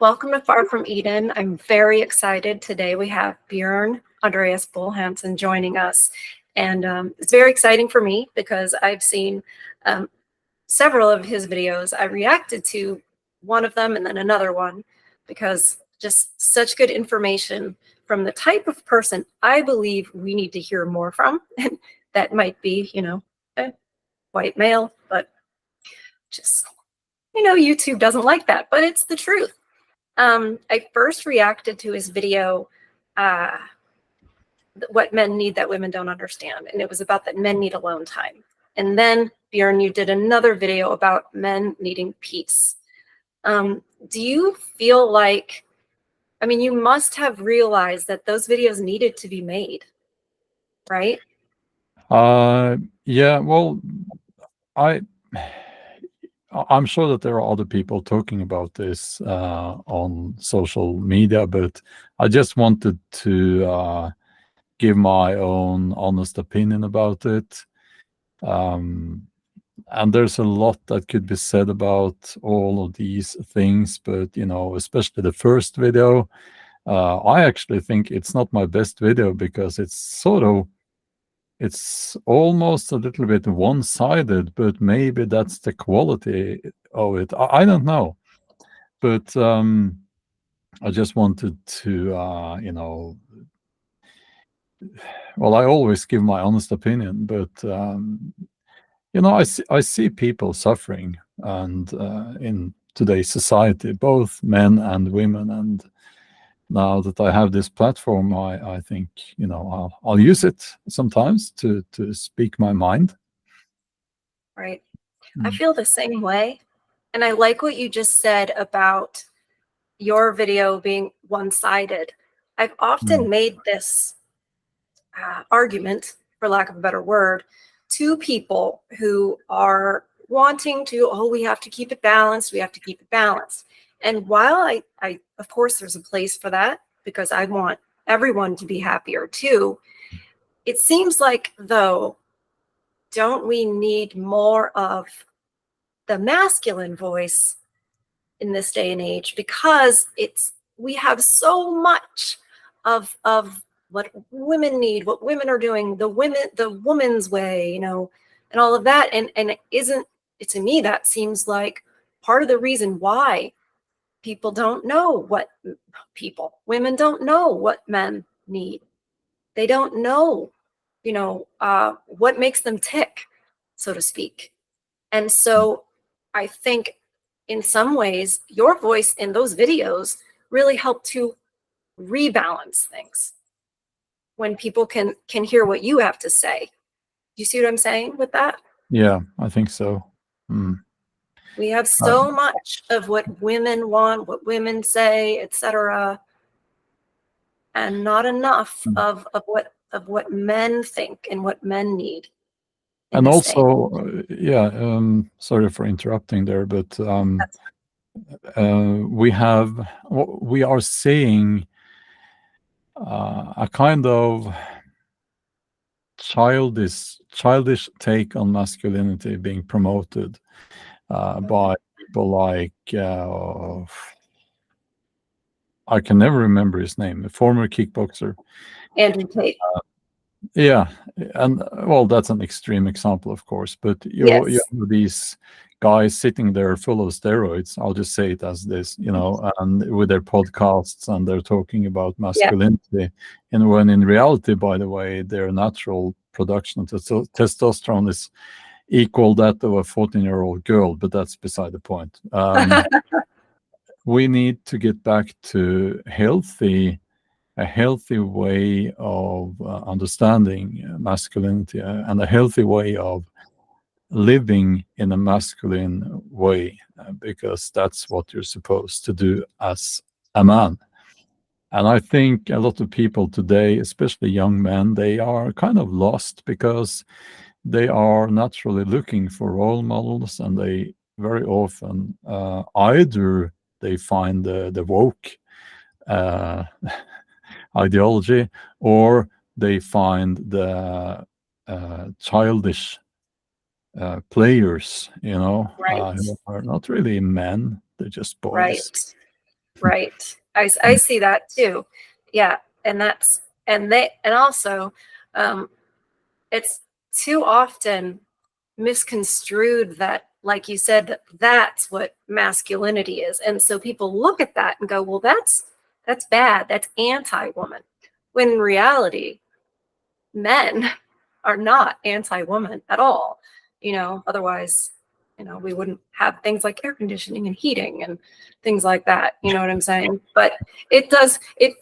Welcome to Far From Eden. I'm very excited. Today we have Bjorn Andreas Bull Hansen joining us. And it's very exciting for me because I've seen several of his videos. I reacted to one of them and then another one because just such good information from the type of person I believe we need to hear more from. And that might be, a white male, but just, YouTube doesn't like that, but it's the truth. I first reacted to his video, what men need that women don't understand. And it was about that men need alone time. And then, Bjorn, you did another video about men needing peace. Do you feel like, you must have realized that those videos needed to be made, right? Yeah, well, I I'm sure that there are other people talking about this on social media, but I just wanted to give my own honest opinion about it. And there's a lot that could be said about all of these things, but especially the first video, I actually think it's not my best video because it's almost a little bit one-sided, but maybe that's the quality of it. I don't know, but I just wanted to, well, I always give my honest opinion, but I see people suffering, and in today's society, both men and women, and now that I have this platform, I think I'll use it sometimes to speak my mind. Right. I feel the same way. And I like what you just said about your video being one-sided. I've often made this argument, for lack of a better word, to people who are wanting to, we have to keep it balanced, we have to keep it balanced. And while I of course, there's a place for that because I want everyone to be happier too, it seems like, though, don't we need more of the masculine voice in this day and age? Because we have so much of what women need, what women are doing, the woman's way, and all of that. And it isn't, to me, that seems like part of the reason why people don't know women don't know what men need. They don't know, what makes them tick, so to speak. And so I think in some ways, your voice in those videos really helped to rebalance things when people can hear what you have to say. Do you see what I'm saying with that? Yeah, I think so. We have so much of what women want, what women say, etc., and not enough of what men think and what men need. And also, sorry for interrupting there, but we are seeing a kind of childish take on masculinity being promoted by people like I can never remember his name, a former kickboxer, Andrew Tate. Yeah, and well, that's an extreme example, of course, but you Yes. have these guys sitting there full of steroids. I'll just say it as this, and with their podcasts, and they're talking about masculinity, and when in reality, by the way, their natural production of testosterone is equal that of a 14-year-old girl, but that's beside the point. We need to get back to a healthy way of understanding masculinity and a healthy way of living in a masculine way, because that's what you're supposed to do as a man. And I think a lot of people today, especially young men, they are kind of lost because they are naturally looking for role models, and they very often either they find the woke ideology, or they find the childish players, Right. who are not really men, they're just boys. Right. Right. I see that too. Yeah. And also, um, it's too often misconstrued that, like you said, that that's what masculinity is. And so people look at that and go, well, that's bad. That's anti-woman. When in reality, men are not anti-woman at all. Otherwise, we wouldn't have things like air conditioning and heating and things like that. You know what I'm saying? But it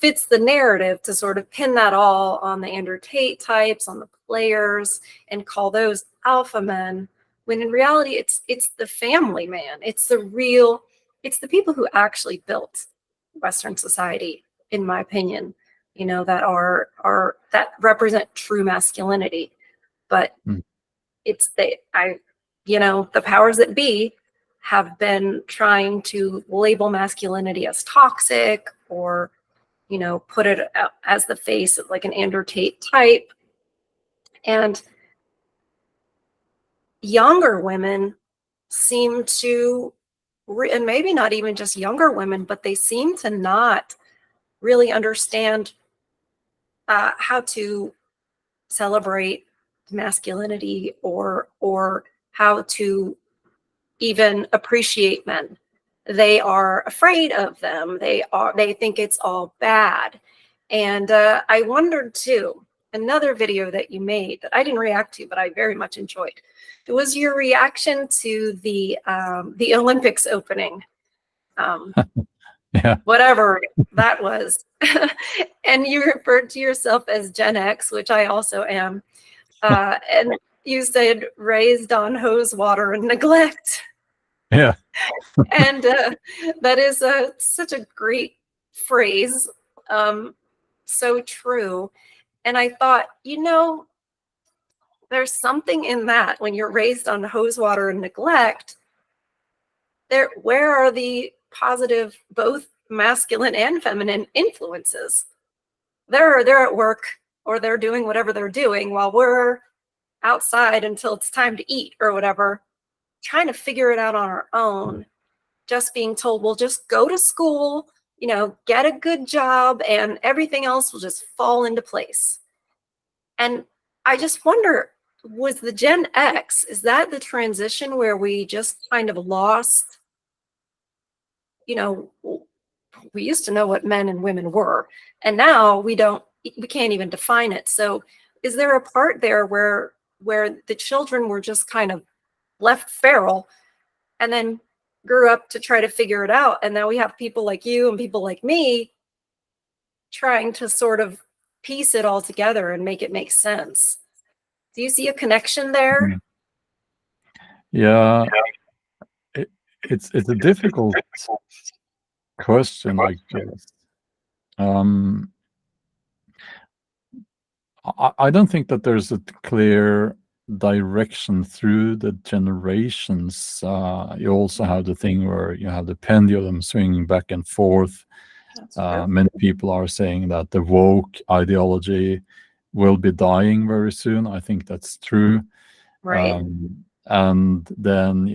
fits the narrative to sort of pin that all on the Andrew Tate types, on the players, and call those alpha men, when in reality it's the family man. It's the people who actually built Western society, in my opinion, that represent true masculinity. But Mm. the powers that be have been trying to label masculinity as toxic, or put it as the face of like an Andrew Tate type. And younger women seem to, and maybe not even just younger women, but they seem to not really understand how to celebrate masculinity, or how to even appreciate men. They are afraid of them. They think it's all bad. And I wondered too, another video that you made that I didn't react to, but I very much enjoyed. It was your reaction to the Olympics opening. Yeah. Whatever that was. And you referred to yourself as Gen X, which I also am. And you said raised on hose water and neglect. Yeah. And that is such a great phrase. So true. And I thought, there's something in that. When you're raised on hose water and neglect, where are the positive, both masculine and feminine influences? They're at work, or they're doing whatever they're doing, while we're outside until it's time to eat or whatever, trying to figure it out on our own, just being told, well, just go to school, get a good job, and everything else will just fall into place. And I just wonder, was the Gen X, is that the transition where we just kind of lost, we used to know what men and women were, and now we can't even define it. So is there a part there where the children were just kind of left feral, and then grew up to try to figure it out, and now we have people like you and people like me trying to sort of piece it all together and make it make sense? Do you see a connection there? Yeah. It's a difficult question, I guess. I don't think that there's a clear direction through the generations. You also have the thing where you have the pendulum swinging back and forth. Many people are saying that the woke ideology will be dying very soon. I think that's true. Right. And then,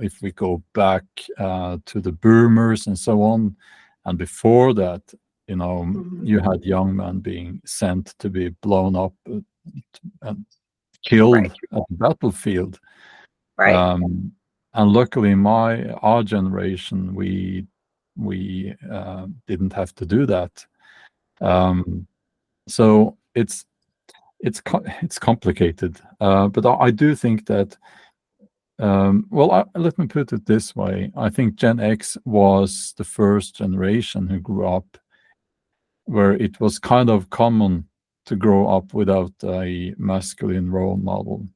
if we go back to the boomers and so on, and before that, you had young men being sent to be blown up and killed Right. at the battlefield. Right. And luckily, our generation, we didn't have to do that. So it's complicated, but I do think that. Let me put it this way. I think Gen X was the first generation who grew up where it was kind of common to grow up without a masculine role model.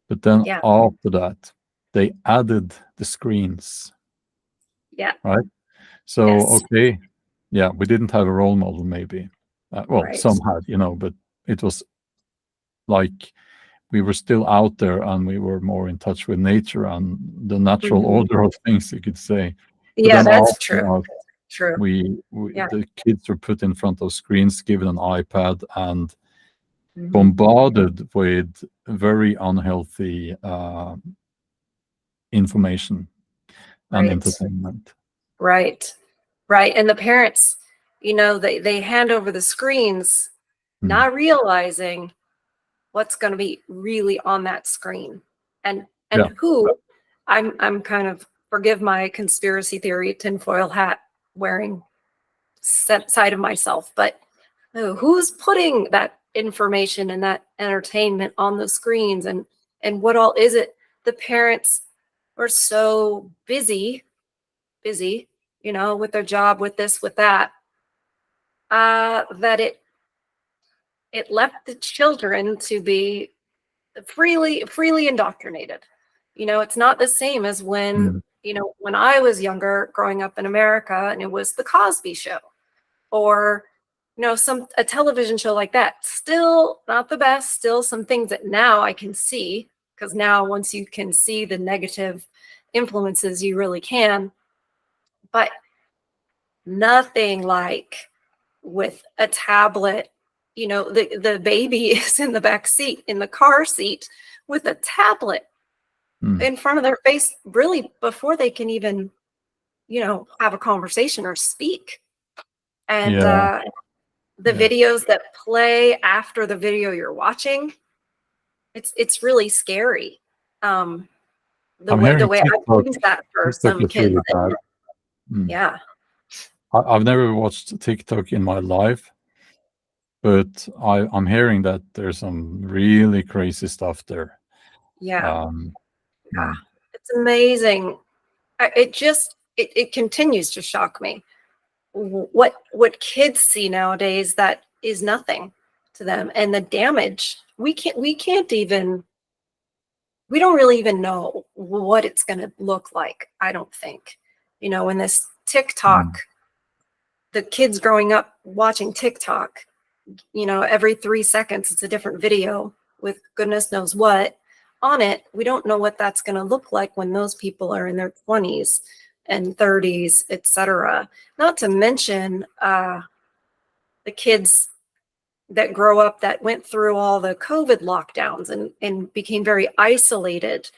But then Yeah. after that, they added the screens. Yeah. Right? So, Yes. okay, yeah, we didn't have a role model maybe. Right. Some had, but it was like we were still out there and we were more in touch with nature and the natural order of things, you could say. But Yeah, then that's after true. that, True. Yeah. the kids were put in front of screens, given an iPad, and Mhm. bombarded with very unhealthy information and Right. entertainment. Right. Right. And the parents, they hand over the screens, not realizing what's going to be really on that screen, and Yeah. who I'm kind of, forgive my conspiracy theory tinfoil hat wearing side of myself, but who's putting that information and that entertainment on the screens, and what all is it? The parents are so busy, with their job, with this, with that, that it left the children to be freely indoctrinated. It's not the same as when, Mm. when I was younger, growing up in America, and it was the Cosby Show, or a television show like that. Still not the best, still some things that now I can see, because now once you can see the negative influences, you really can. But nothing like with a tablet. The baby is in the back seat, in the car seat, with a tablet in front of their face, really, before they can even have a conversation or speak. And Yeah. the Yeah. videos that play after the video you're watching, it's really scary. The I'm way hearing I've TikTok. used that for TikTok some is kids. really bad. Yeah. I've never watched TikTok in my life, but I'm hearing that there's some really crazy stuff there. Yeah. Um, Yeah. mm, It's amazing. It continues to shock me what kids see nowadays that is nothing to them, and the damage. We don't really even know what it's going to look like, I don't think. In this TikTok, mm, the kids growing up watching TikTok, every 3 seconds it's a different video with goodness knows what on it. We don't know what that's going to look like when those people are in their 20s and 30s, etc. Not to mention the kids that grow up that went through all the COVID lockdowns, and became very isolated,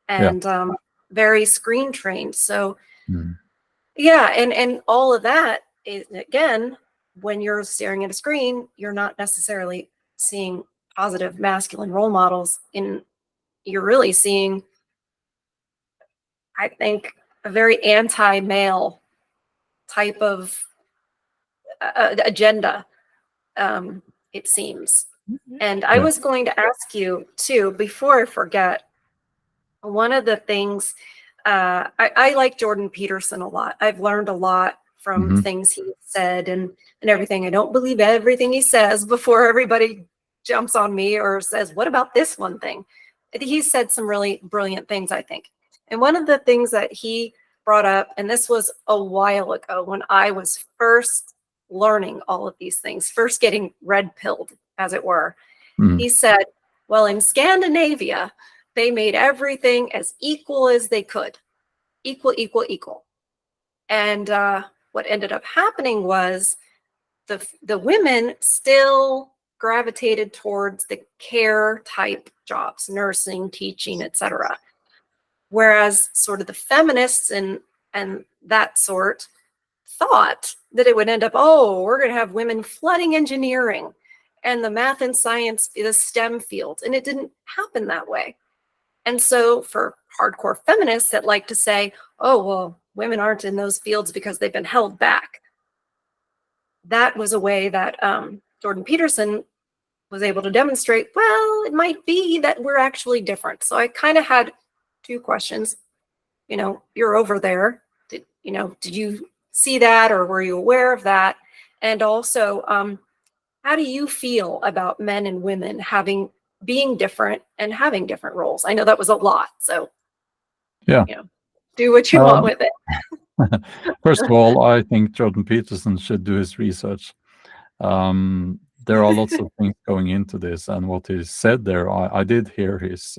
yeah. and very screen trained. So Mm, yeah, and all of that is, again, when you're staring at a screen, you're not necessarily seeing positive masculine role models. You're really seeing, I think, a very anti-male type of agenda, it seems. And I yeah. was going to ask you too, before I forget, one of the things, I like Jordan Peterson a lot. I've learned a lot from Hmm. things he said, and everything. I don't believe everything he says before everybody jumps on me or says, what about this one thing? He said some really brilliant things, I think. And one of the things that he brought up, and this was a while ago when I was first learning all of these things, first getting red pilled, as it were, Mm, he said, well, in Scandinavia, they made everything as equal as they could. Equal, equal, equal. And what ended up happening was the women still gravitated towards the care type jobs, nursing, teaching, etc. Whereas sort of the feminists and that sort thought that it would end up, oh, we're going to have women flooding engineering and the math and science, the STEM fields. And it didn't happen that way. And so for hardcore feminists that like to say, oh, well, women aren't in those fields because they've been held back, that was a way that Jordan Peterson was able to demonstrate, well, it might be that we're actually different. So I kind of had two questions. You're over there. Did you see that, or were you aware of that? And also, how do you feel about men and women being different and having different roles? I know that was a lot, so yeah. do what you want Um, with it. First of all, I think Jordan Peterson should do his research. There are lots of things going into this, and what he said there, I did hear his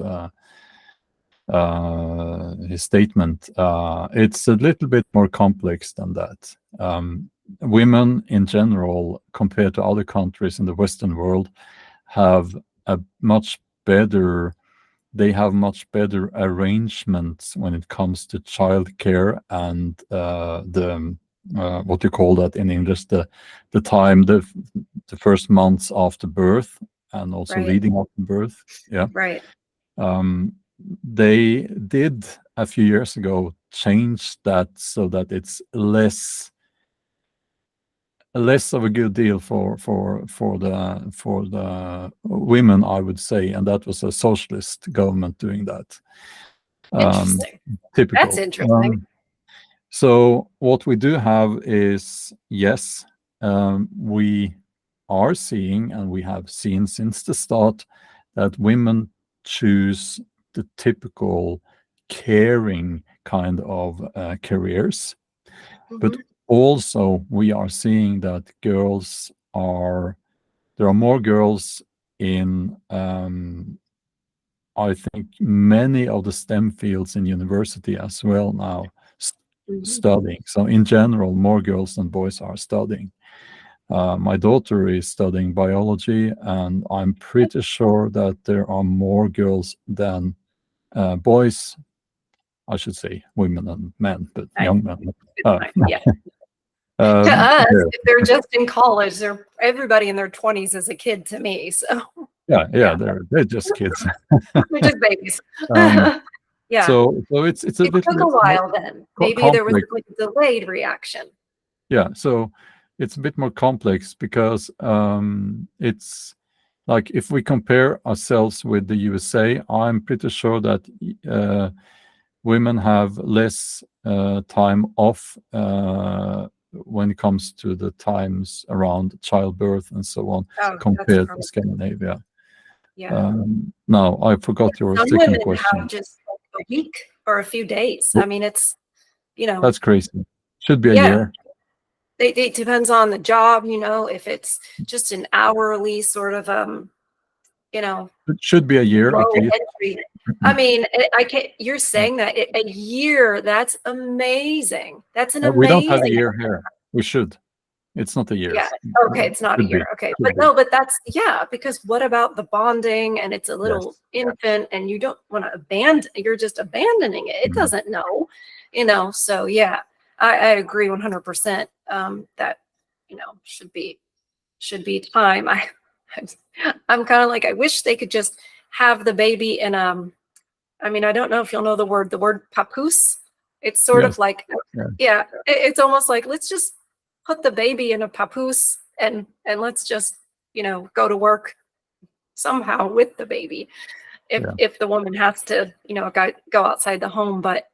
statement. It's a little bit more complex than that. Women in general, compared to other countries in the Western world, have a much better they have much better arrangements when it comes to childcare and the what do you call that in English? The time, the first months after birth and also Right. leading up to birth. Yeah. Right. They did a few years ago change that so that it's less of a good deal for the women, I would say, and that was a socialist government doing that. Interesting. That's Typical. interesting. So what we do have is, yes, we are seeing, and we have seen since the start, that women choose the typical caring kind of careers. But also we are seeing that there are more girls in, I think, many of the STEM fields in university as well now, studying. So in general, more girls than boys are studying. My daughter is studying biology, and I'm pretty sure that there are more girls than boys. I should say women and men, but young men. Yeah. To us, if they're just in college, everybody in their 20s is a kid to me. So yeah, they're just kids. they're just babies. Yeah. So it's a It little took a bit while then. Maybe there was complex. like a delayed reaction. Yeah, so it's a bit more complex because it's like if we compare ourselves with the USA, I'm pretty sure that women have less time off when it comes to the times around childbirth and so on, Oh, compared to Scandinavia. yeah. Now, I forgot your Some second women question. have just like a week or a few days. Oh, I mean, it's, that's crazy. Should be a yeah. year. It depends on the job, if it's just an hourly sort of, It should be a year at low least. entry. I mean, I can't, you're saying that a year, that's amazing. That's an We don't have a amazing. year here. We should. It's not a year. Yeah. Okay. It's not a Should be. year. Okay. Should But be. no, but that's, yeah, because what about the bonding and it's a little Yes. infant and you don't want to abandon, you're just abandoning it. It doesn't know, so yeah, I agree 100% that, should be time. I'm kind of like, I wish they could just have the baby in, I mean, I don't know if you'll know the word papoose. It's sort Yes. of like, Yeah. yeah, it's almost like, let's just put the baby in a papoose and let's just, go to work somehow with the baby. If the woman has to, go outside the home, but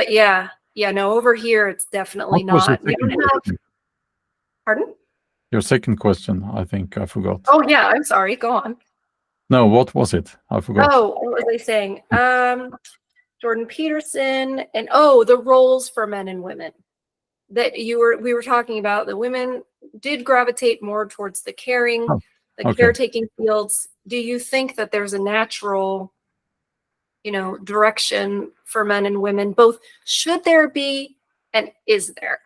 yeah, no, over here, it's definitely What was your not. We don't second have, question? pardon? Your second question, I think I forgot. Oh yeah, I'm sorry. Go on. No, what was it? I forgot. Oh, what was I saying? Jordan Peterson and the roles for men and women that we were talking about. The women did gravitate more towards the caring, Oh, the okay. caretaking fields. Do you think that there's a natural, direction for men and women? Both should there be and is there?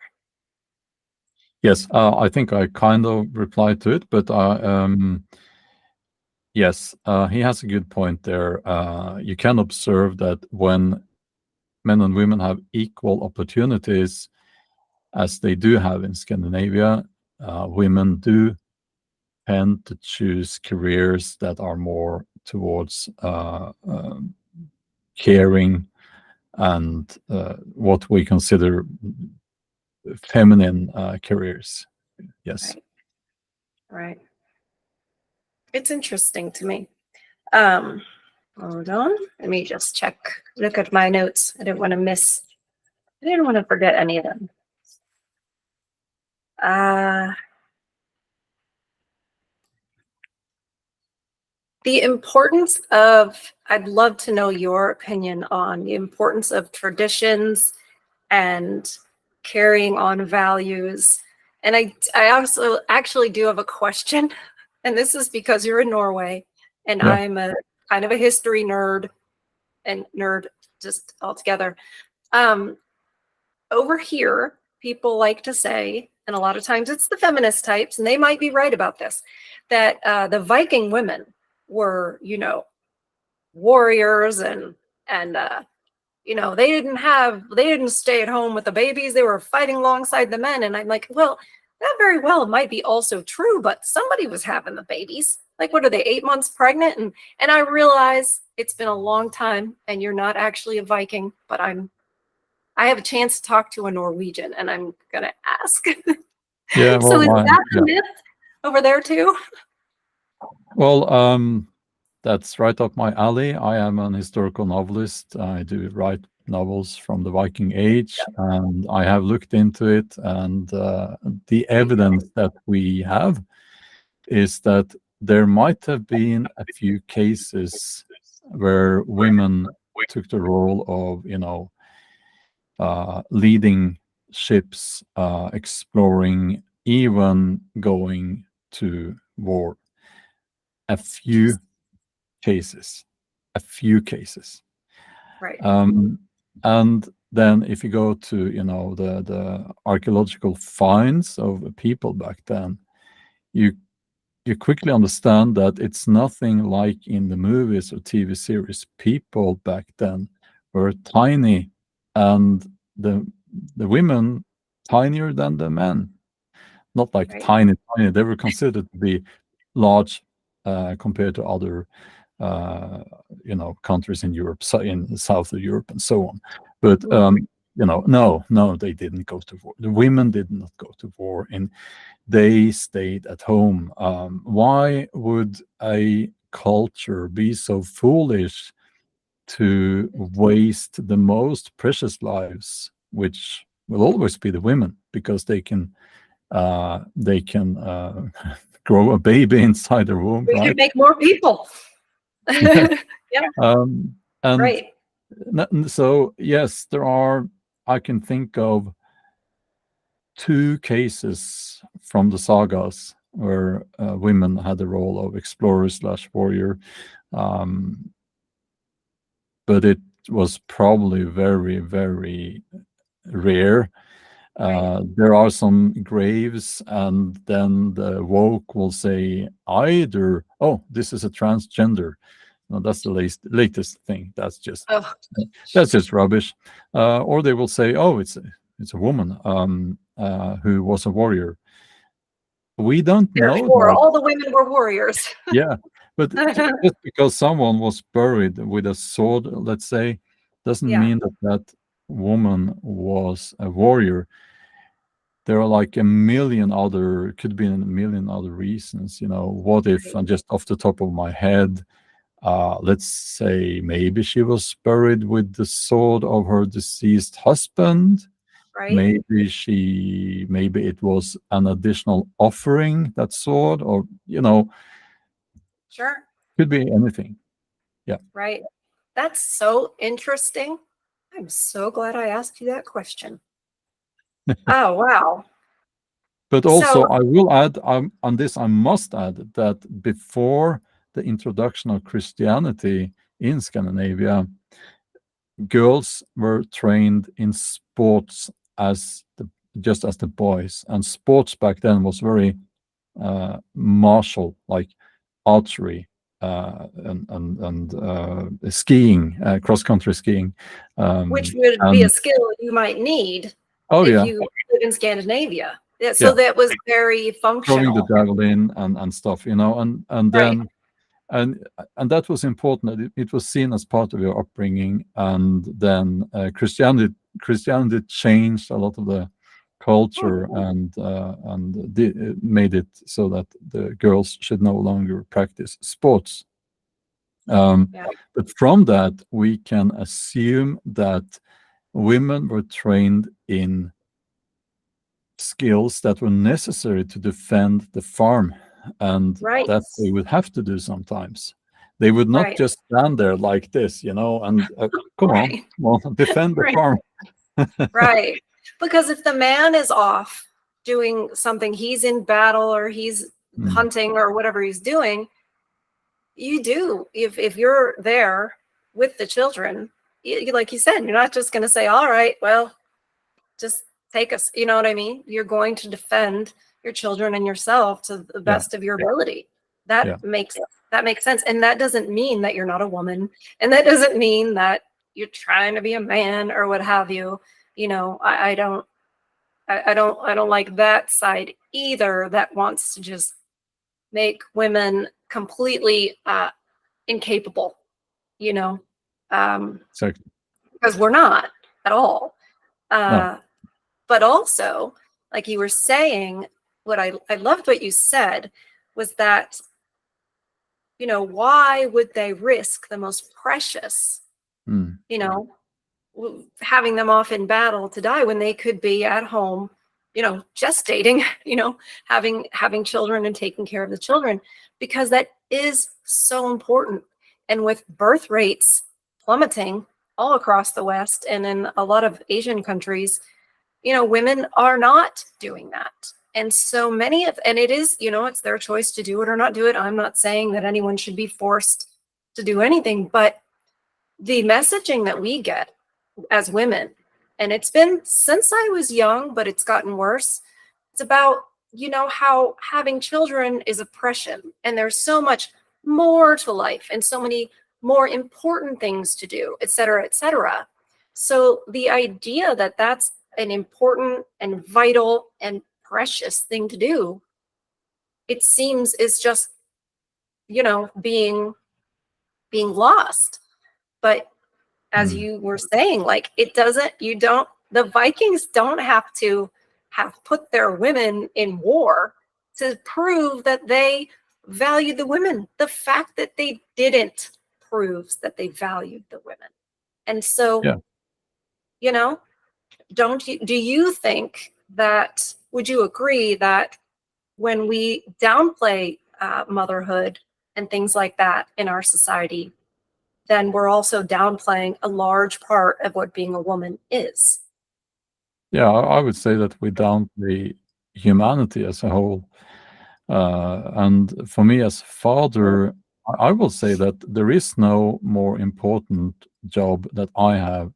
Yes, I think I kind of replied to it, but yes, he has a good point there. You can observe that when men and women have equal opportunities, as they do have in Scandinavia, women do tend to choose careers that are more towards caring and what we consider feminine careers. Yes. Right. It's interesting to me. Hold on. Let me just look at my notes. I didn't want to forget any of them. The importance of, I'd love to know your opinion on the importance of traditions and carrying on values. And I also actually do have a question, and this is because you're in Norway, and Yeah. I'm a kind of a history nerd just altogether. Over here, people like to say, and a lot of times it's the feminist types, and they might be right about this, that the Viking women were, warriors and they didn't stay at home with the babies. They were fighting alongside the men. And I'm like, well, that very well might be also true, but somebody was having the babies. Like, what are they, 8 months pregnant? And I realize it's been a long time and you're not actually a Viking, but I have a chance to talk to a Norwegian and I'm gonna ask. Yeah, So is that yeah. the myth over there too? Well, that's right up my alley. I am an historical novelist. I do write novels from the Viking Age, and I have looked into it. And the evidence that we have is that there might have been a few cases where women took the role of, leading ships, exploring, even going to war. A few cases, a few cases. Right. And then if you go to, the archaeological finds of people back then, you quickly understand that it's nothing like in the movies or TV series. People back then were tiny, and the women tinier than the men. Not like Right. tiny, tiny. They were considered to be large compared to other countries in Europe, in south of Europe, and so on. But no, they didn't go to war. The women did not go to war, and they stayed at home. Why would a culture be so foolish to waste the most precious lives, which will always be the women, because they can grow a baby inside the womb, We could right? make more people. Yeah. Yeah. And Right. so yes, I can think of 2 cases from the sagas where women had the role of explorer/warrior, but it was probably very, very rare. Right. There are some graves, and then the woke will say either, "Oh, this is a transgender." No, that's the latest thing. Oh, That's just rubbish. Or they will say, "Oh, it's a woman who was a warrior." We don't know therefore, that. all the women were warriors. Yeah, but just because someone was buried with a sword, let's say, doesn't Yeah. mean that that woman was a warrior. There are like could be a million other reasons. What if, Right. and just off the top of my head, let's say maybe she was buried with the sword of her deceased husband. Right. Maybe it was an additional offering, that sword, or Sure. could be anything. Yeah. Right. That's so interesting. I'm so glad I asked you that question. Oh, wow. But also, So, I will add, on this, I must add that before the introduction of Christianity in Scandinavia, girls were trained in sports just as the boys, and sports back then was very martial, like archery, and skiing, cross country skiing. which would be a And skill you might need oh if yeah, you live in Scandinavia. Yeah, so yeah, that was very throwing the functional. javelin and stuff, and Right. then and that was important. It was seen as part of your upbringing, and then Christianity changed a lot of the culture, Mhm. and made it so that the girls should no longer practice sports. Yeah. But from that, we can assume that women were trained in skills that were necessary to defend the farm, and Right. that they would have to do sometimes. They would not Right. just stand there like this, and Right. come on, defend the Right. farm. Right. Because if the man is off doing something, he's in battle or he's Mm, hunting or whatever he's doing, you do. If you're there with the children, like you said, you're not just going to say, all right, well, just take us. You know what I mean? You're going to defend your children and yourself to the yeah, best of your ability. That yeah. makes That makes sense. And that doesn't mean that you're not a woman. And that doesn't mean that you're trying to be a man or what have you. You know, I don't like that side either, that wants to just make women completely incapable, you know, Exactly. because we're not at all. No. But also, like you were saying, what I loved what you said was that, you know, why would they risk the most precious, Mm. you know, having them off in battle to die when they could be at home, you know, gestating, you know, having children and taking care of the children, because that is so important. And with birth rates plummeting all across the West and in a lot of Asian countries, you know, women are not doing that. And so many of, and it is, you know, it's their choice to do it or not do it. I'm not saying that anyone should be forced to do anything, but the messaging that we get as women, and it's been since I was young, but it's gotten worse. It's about, you know, how having children is oppression, and there's so much more to life and so many more important things to do, et cetera, et cetera. So the idea that that's an important and vital and precious thing to do, it seems is just, you know, being lost. But as Mm. you were saying, like it doesn't, you don't, the Vikings don't have to have put their women in war to prove that they valued the women. The fact that they didn't proves that they valued the women. And so, Yeah. you know, don't you, do you think that, would you agree that when we downplay motherhood and things like that in our society, then we're also downplaying a large part of what being a woman is? Yeah, I would say that we downplay humanity as a whole. And for me as father, I will say that there is no more important job that I have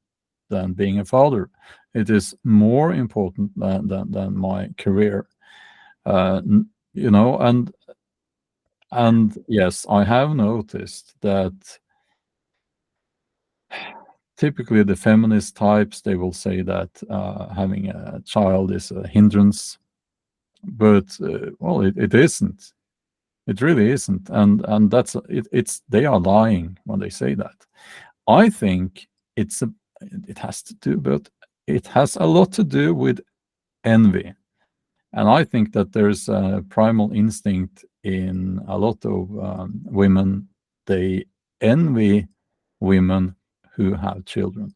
than being a father. It is more important than my career. You know, and yes, I have noticed that typically the feminist types, they will say that having a child is a hindrance, but well, it isn't. It really isn't, and that's it. It's they are lying when they say that. I think it's a it has to do, but it has a lot to do with envy, and I think that there's a primal instinct in a lot of women. They envy women who have children.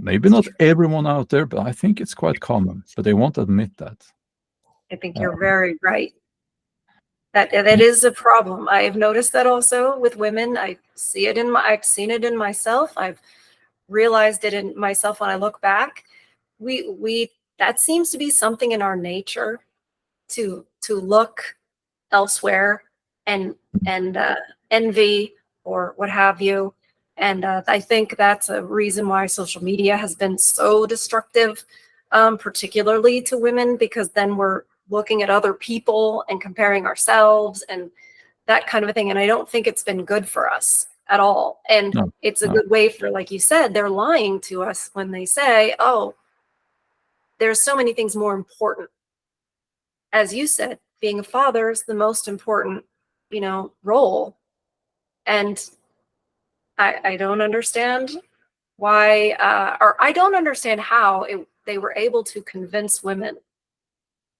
Maybe It's not true. everyone out there, but I think it's quite common, but they won't admit that. I think Uh, you're very right. That is a problem. I've noticed that also with women. I've seen it in myself. I've realized it in myself when I look back. We that seems to be something in our nature to look elsewhere and and envy or what have you. And I think that's a reason why social media has been so destructive, particularly to women, because then we're looking at other people and comparing ourselves and that kind of a thing. And I don't think it's been good for us at all. And no, it's a no. good way for, like you said, they're lying to us when they say, oh, there's so many things more important. As you said, being a father is the most important, you know, role. And I don't understand why, or I don't understand how they were able to convince women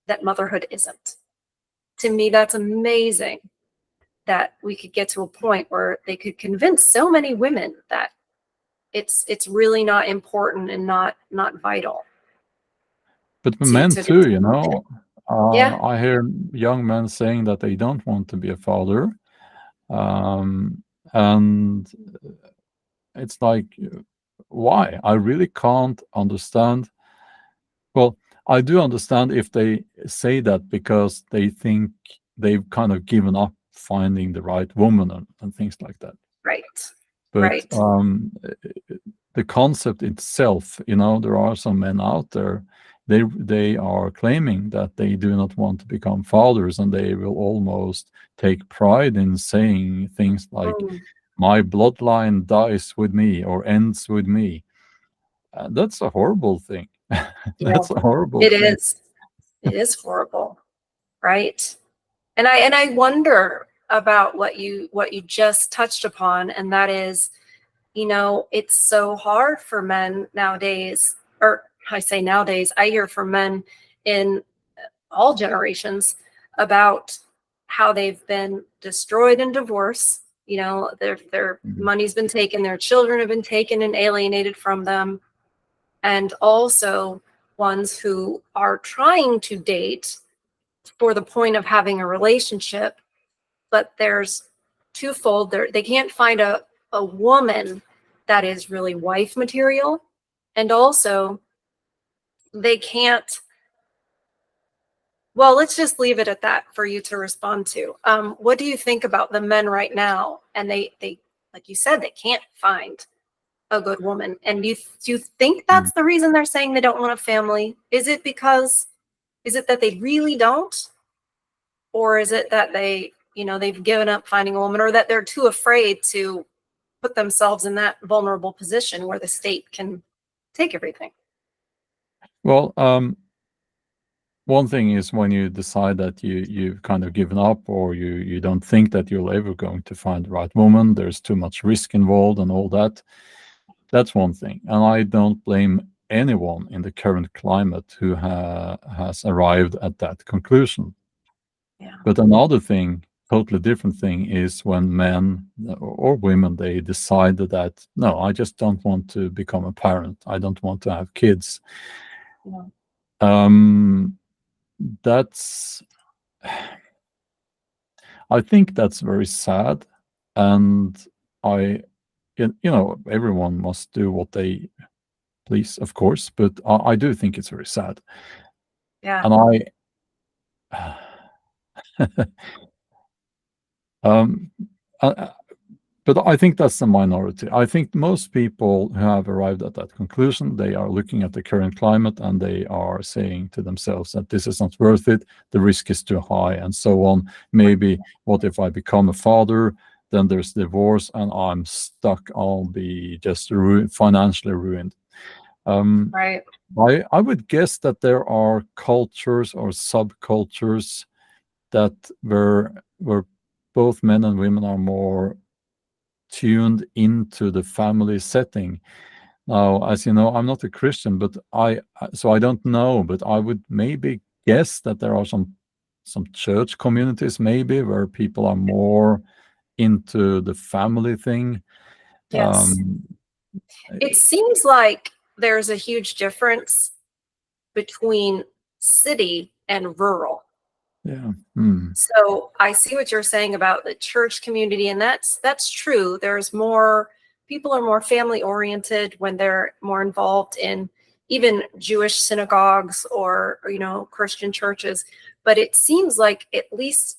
that motherhood isn't. To me, that's amazing that we could get to a point where they could convince so many women that it's really not important and not vital But the to men to too, you to- know, yeah, I hear young men saying that they don't want to be a father, um, and it's like, why? I really can't understand. Well, I do understand if they say that because they think they've kind of given up finding the right woman and things like that. right, But right. the concept itself, you know, there are some men out there they are claiming that they do not want to become fathers, and they will almost take pride in saying things like, Mm, my bloodline dies with me or ends with me. That's a horrible thing. yeah, That's a horrible it thing. is. It is horrible, right? And I wonder about what you just touched upon, and that is, it's so hard for men nowadays, or I say nowadays, I hear from men in all generations about how they've been destroyed in divorce. Their Mhm. money's been taken, their children have been taken and alienated from them, and also ones who are trying to date for the point of having a relationship, but there's twofold. They can't find a woman that is really wife material, and also they can't. Well, let's just leave it at that for you to respond to. What do you think about the men right now? And they like you said, they can't find a good woman. And do you think Mm. that's the reason they're saying they don't want a family? Is it that they really don't, or is it that they've given up finding a woman, or that they're too afraid to put themselves in that vulnerable position where the state can take everything? Well, one thing is when you decide that you've kind of given up, or you don't think that you're ever going to find the right woman, there's too much risk involved and all that. That's one thing, and I don't blame anyone in the current climate who has arrived at that conclusion. Yeah. But another thing, totally different thing, is when men or women, they decide that, no, I just don't want to become a parent. I don't want to have kids. Yeah. Um, that's, I think that's very sad. And I, everyone must do what they please, of course, but I do think it's very sad. Yeah. And um, uh, but I think that's the minority. I think most people who have arrived at that conclusion, they are looking at the current climate and they are saying to themselves that this is not worth it, the risk is too high, and so on. Maybe, what if I become a father? Then there's divorce and I'm stuck. I'll be just financially ruined. Um, Right. I would guess that there are cultures or subcultures that where both men and women are more tuned into the family setting. Now, as you know, I'm not a Christian, but so I don't know, but I would maybe guess that there are some church communities maybe where people are more into the family thing. Yes. Um, It seems like there's a huge difference between city and rural. yeah. Hmm. So I see what you're saying about the church community, and that's true. There's more people are more family oriented when they're more involved in even Jewish synagogues or Christian churches. But it seems like, at least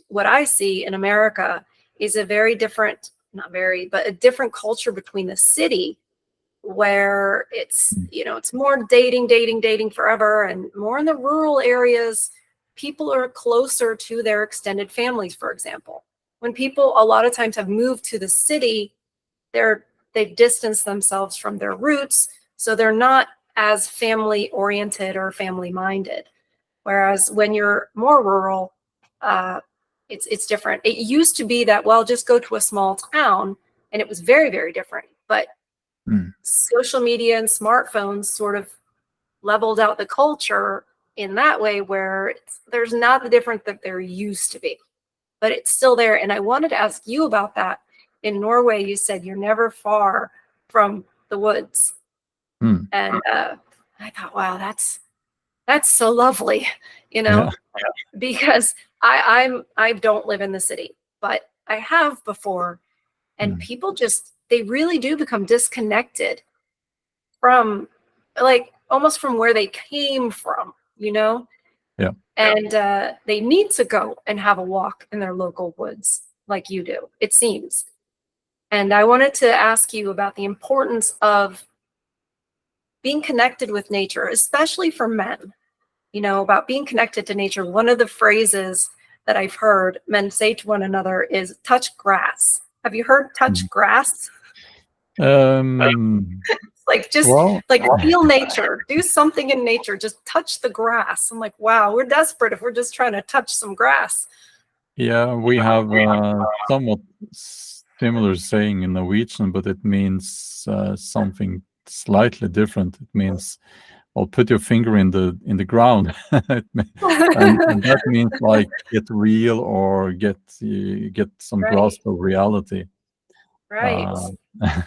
what I see in America, is a very different, not very, but a different culture between the city, where it's more dating, dating, dating forever, and more in the rural areas, people are closer to their extended families, for example. When people a lot of times have moved to the city, they've distanced themselves from their roots, so they're not as family oriented or family minded. Whereas when you're more rural, uh, it's different. It used to be that, well, just go to a small town, and it was very, very different. But Hmm. social media and smartphones sort of leveled out the culture in that way, where there's not the difference that there used to be, but it's still there. And I wanted to ask you about that. In Norway, you said you're never far from the woods, Hmm. and I thought, wow, that's so lovely, you Yeah. know, because I don't live in the city, but I have before, and Hmm. people just they really do become disconnected from, like, almost from where they came from. Yeah. And they need to go and have a walk in their local woods like you do, it seems. And I wanted to ask you about the importance of being connected with nature, especially for men, about being connected to nature. One of the phrases that I've heard men say to one another is touch grass. Have you heard touch grass? Like, just Well, like feel nature, do something in nature, just touch the grass. I'm like, wow, we're desperate if we're just trying to touch some grass. yeah, we have somewhat similar saying in Norwegian, but it means something slightly different. It means, well, put your finger in the ground, and that means like get real or get some Right, grasp of reality. right. Uh,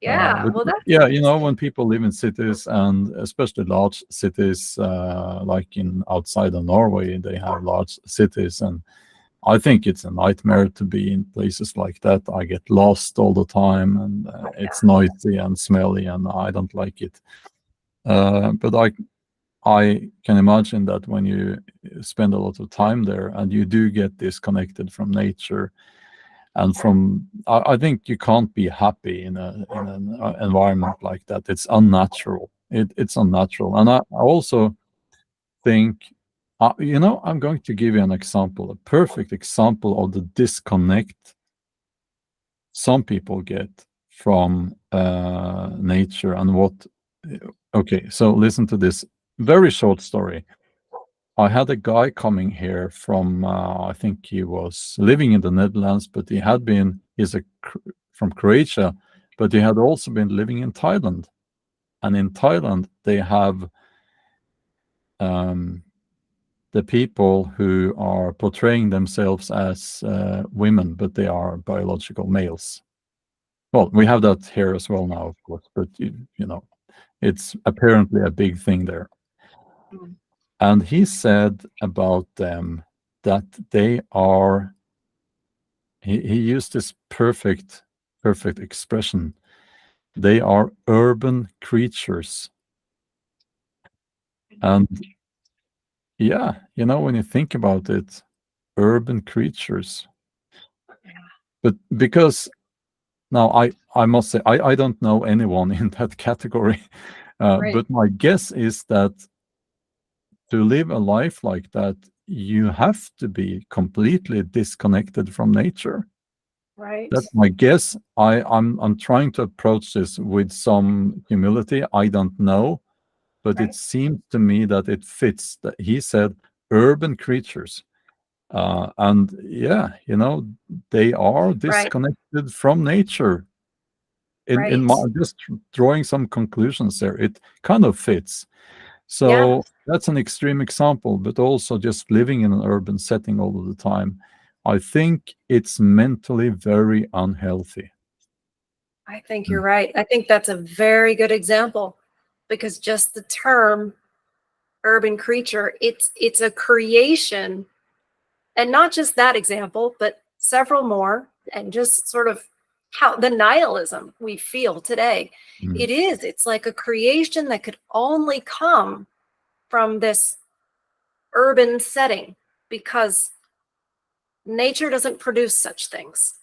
Yeah, but well, that's yeah, interesting. when people live in cities, and especially large cities, like in outside of Norway, they have large cities, and I think it's a nightmare to be in places like that. I get lost all the time, and it's noisy and smelly, and I don't like it. But I can imagine that when you spend a lot of time there, and you do get disconnected from nature, and from I think you can't be happy in an environment like that. It's unnatural. It's unnatural, and I also think, I'm going to give you an example, a perfect example of the disconnect some people get from nature and what. Okay, so listen to this very short story. I had a guy coming here from, I think he was living in the Netherlands, but he's from Croatia, but he had also been living in Thailand. And in Thailand, they have the people who are portraying themselves as women, but they are biological males. Well, we have that here as well now, of course, but it's apparently a big thing there. Mm. And he said about them that they are. He used this perfect expression. They are urban creatures, and yeah, when you think about it, urban creatures. Yeah. But because now I must say I don't know anyone in that category, Right, but my guess is that to live a life like that, you have to be completely disconnected from nature. right, That's my guess. I'm trying to approach this with some humility. I don't know, but it right, seems to me that it fits. That he said urban creatures, and yeah, they are right, disconnected from nature. In my right. just drawing some conclusions there, it kind of fits. Yeah, So that's an extreme example, but also just living in an urban setting all of the time. I think it's mentally very unhealthy. I think Mm. you're right. I think that's a very good example, because just the term urban creature, it's a creation, and not just that example, but several more, and just sort of how the nihilism we feel today. Mm. It's like a creation that could only come from this urban setting, because nature doesn't produce such things.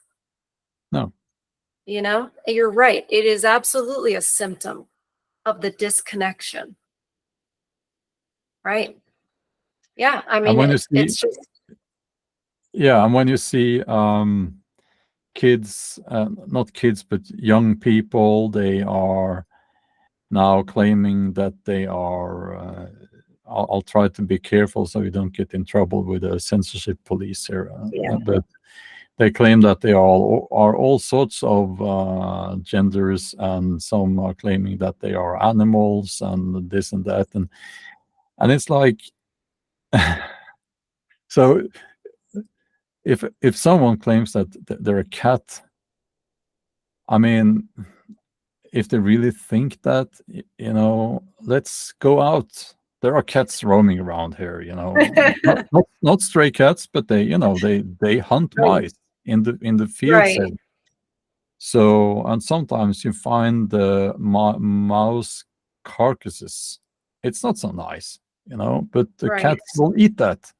No. You're right. It is absolutely a symptom of the disconnection, right? Yeah, I And mean, when you see, it's just yeah, and when you see kids, not kids, but young people, they are now claiming that they are. I'll try to be careful so we don't get in trouble with the censorship police here. yeah, But they claim that they are all sorts of genders, and some are claiming that they are animals and this and that, and it's like, so if someone claims that they're a cat, I mean, if they really think that, let's go out. There are cats roaming around here, not stray cats, but they hunt right, mice in the fields right, here. So, and sometimes you find the mouse carcasses. It's not so nice, but the right. cats will eat that.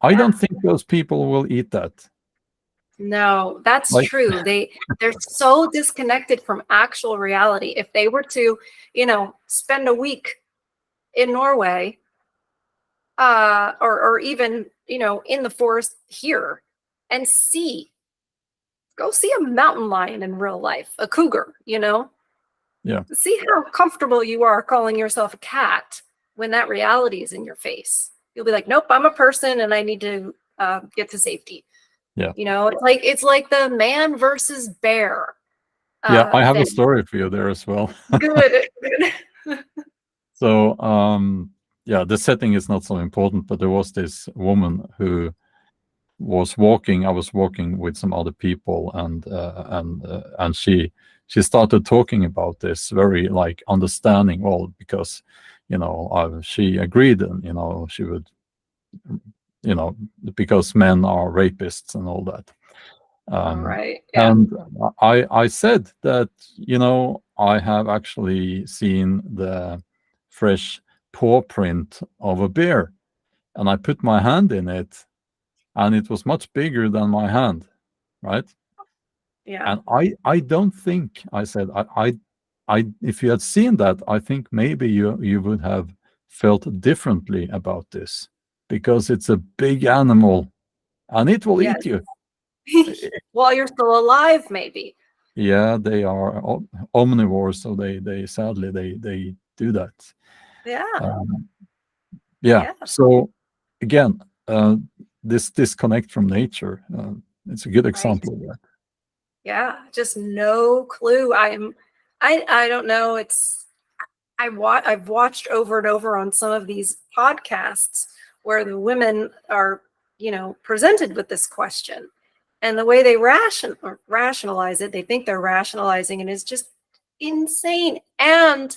I don't Yeah, think those people will eat that. No, that's Like, true. They're so disconnected from actual reality. If they were to, spend a week in Norway, or even, in the forest here and go see a mountain lion in real life, a cougar, yeah, see how comfortable you are calling yourself a cat when that reality is in your face. You'll be like, nope, I'm a person and I need to get to safety. yeah, It's like the man versus bear yeah. I have a thing. story for you there as well. Good. So, yeah, the setting is not so important, but there was this woman who was walking. I was walking with some other people, and she started talking about this very like understanding. Well, because she agreed, and she would, you know, because men are rapists and all that. All Um, right. Yeah. and I said that, I have actually seen the fresh paw print of a bear, and I put my hand in it, and it was much bigger than my hand, right? Yeah. And I don't think, I said, if you had seen that, I think maybe you would have felt differently about this, because it's a big animal and it will Yes. eat you. While you're still alive, maybe. Yeah, they are omnivores, so they sadly they do that. Yeah. Um, yeah. Yeah. So again, this disconnect from nature, it's a good Right. example of that. Yeah. Just no clue. I don't know. I've watched over and over on some of these podcasts where the women are, presented with this question, and the way they rationalize it, they think they're rationalizing, and is just insane. And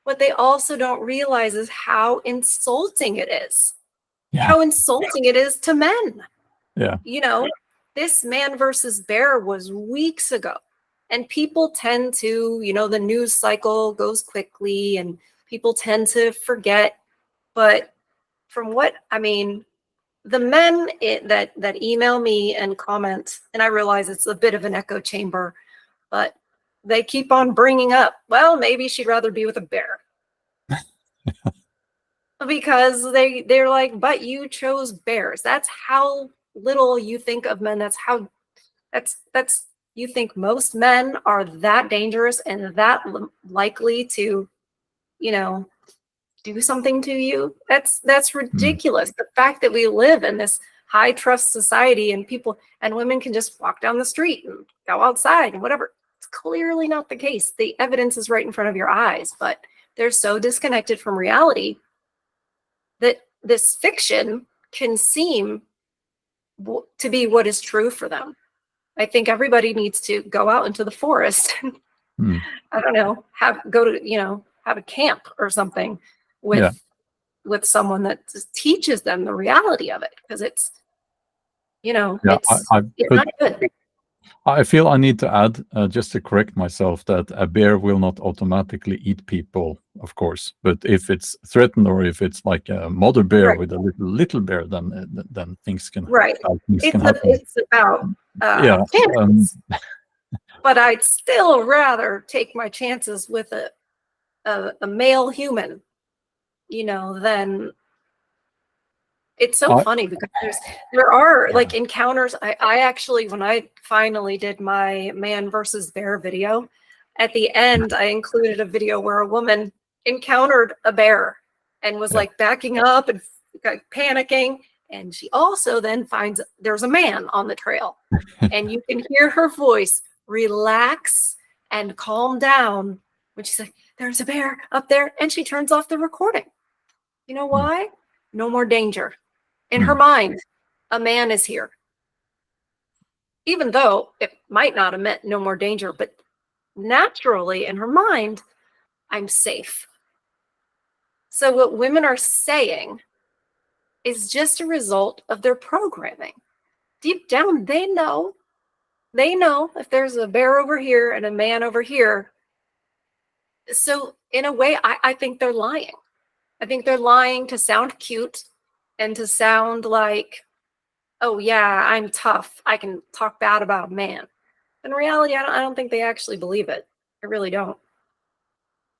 what they also don't realize is how insulting it is. Yeah, How insulting it is to men. yeah, You know, this man versus bear was weeks ago. And people tend to, the news cycle goes quickly and people tend to forget. But from what I mean, the men that email me and comment, and I realize it's a bit of an echo chamber, but they keep on bringing up, well, maybe she'd rather be with a bear, because they're like, but you chose bears. That's how little you think of men. That's you think most men are that dangerous and that likely to, you know, do something to you. That's mm, ridiculous. The fact that we live in this high trust society and people and women can just walk down the street and go outside and whatever. It's clearly not the case. The evidence is right in front of your eyes, but they're so disconnected from reality that this fiction can seem to be what is true for them. I think everybody needs to go out into the forest. mm, I don't know, have a camp or something yeah. with someone that just teaches them the reality of it, because Yeah, it's but not good. I feel I need to add, just to correct myself, that a bear will not automatically eat people, of course. But if it's threatened, or if it's like a mother bear Right. with a little bear, then things can Right. things can happen. It's about Yeah, chances, but I'd still rather take my chances with a male human, than. It's so I, funny because there are yeah, like encounters. I actually, when I finally did my man versus bear video, at the end I included a video where a woman encountered a bear and was yeah, like backing up and panicking, and she also then finds there's a man on the trail, and you can hear her voice relax and calm down when she's like, "There's a bear up there," and she turns off the recording. You know mm, why? No more danger. In her mm, mind, a man is here. Even though it might not have meant no more danger, but naturally in her mind, I'm safe. So what women are saying is just a result of their programming. Deep down, they know. They know if there's a bear over here and a man over here. So in a way, I think they're lying. I think they're lying to sound cute and to sound like oh yeah, I'm tough, I can talk bad about a man. In reality, I don't think they actually believe it. I really don't.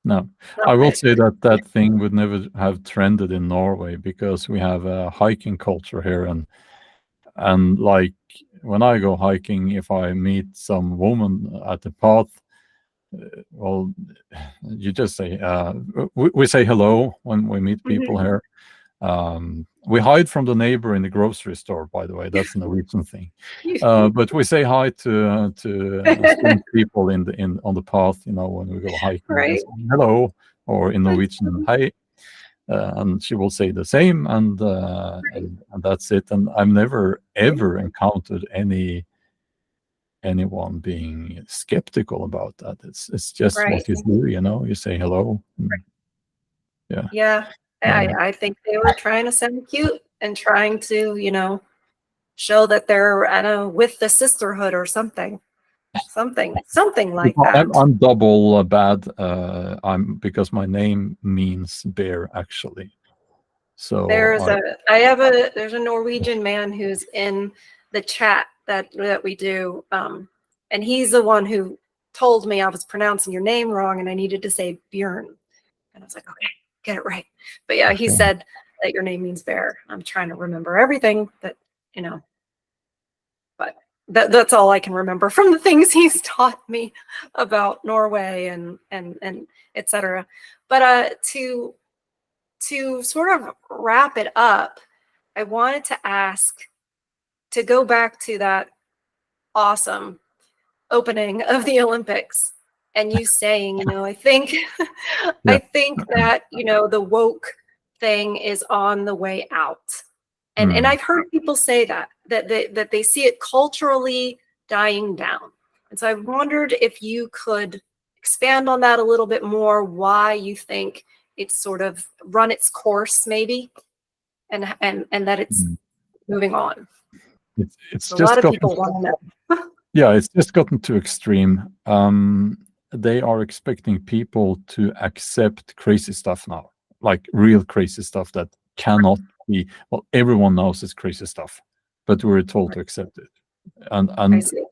No, No, I will say that that thing would never have trended in Norway because we have a hiking culture here, and like when I go hiking, if I meet some woman at the path, well, you just say we say hello when we meet people Mhm. here. We hide from the neighbor in the grocery store, by the way. That's a Norwegian thing. But we say hi to strange people in on the path. You know, when we go hiking, we Right. just say hello, or in That's Norwegian, funny. hey, and she will say the same, Right. and that's it. And I've never ever encountered anyone being skeptical about that. It's just Right. what you do. You know, you say hello. Yeah, Yeah. yeah. I think they were trying to sound cute and trying to, show that they're, I don't know, with the sisterhood or something. Something like that. I'm double bad. I'm because my name means bear actually. So There's a I have a there's a Norwegian man who's in the chat that we do. And he's the one who told me I was pronouncing your name wrong and I needed to say Björn. And I was like, okay, get it right. But yeah, he said that your name means bear. I'm trying to remember everything that, you know, but that's all I can remember from the things he's taught me about Norway and etc. But to sort of wrap it up, I wanted to ask, to go back to that awesome opening of the Olympics and you saying, I think yeah. I think that, the woke thing is on the way out. And Mm, I've heard people say that they see it culturally dying down. And so I wondered if you could expand on that a little bit more, why you think it's sort of run its course maybe, and that it's mm. moving on. It's A lot just of gotten people want to know. yeah, it's just gotten too extreme. They are expecting people to accept crazy stuff now, like real crazy stuff that cannot be. Well, everyone knows it's crazy stuff, but we're told to accept it. And I and see.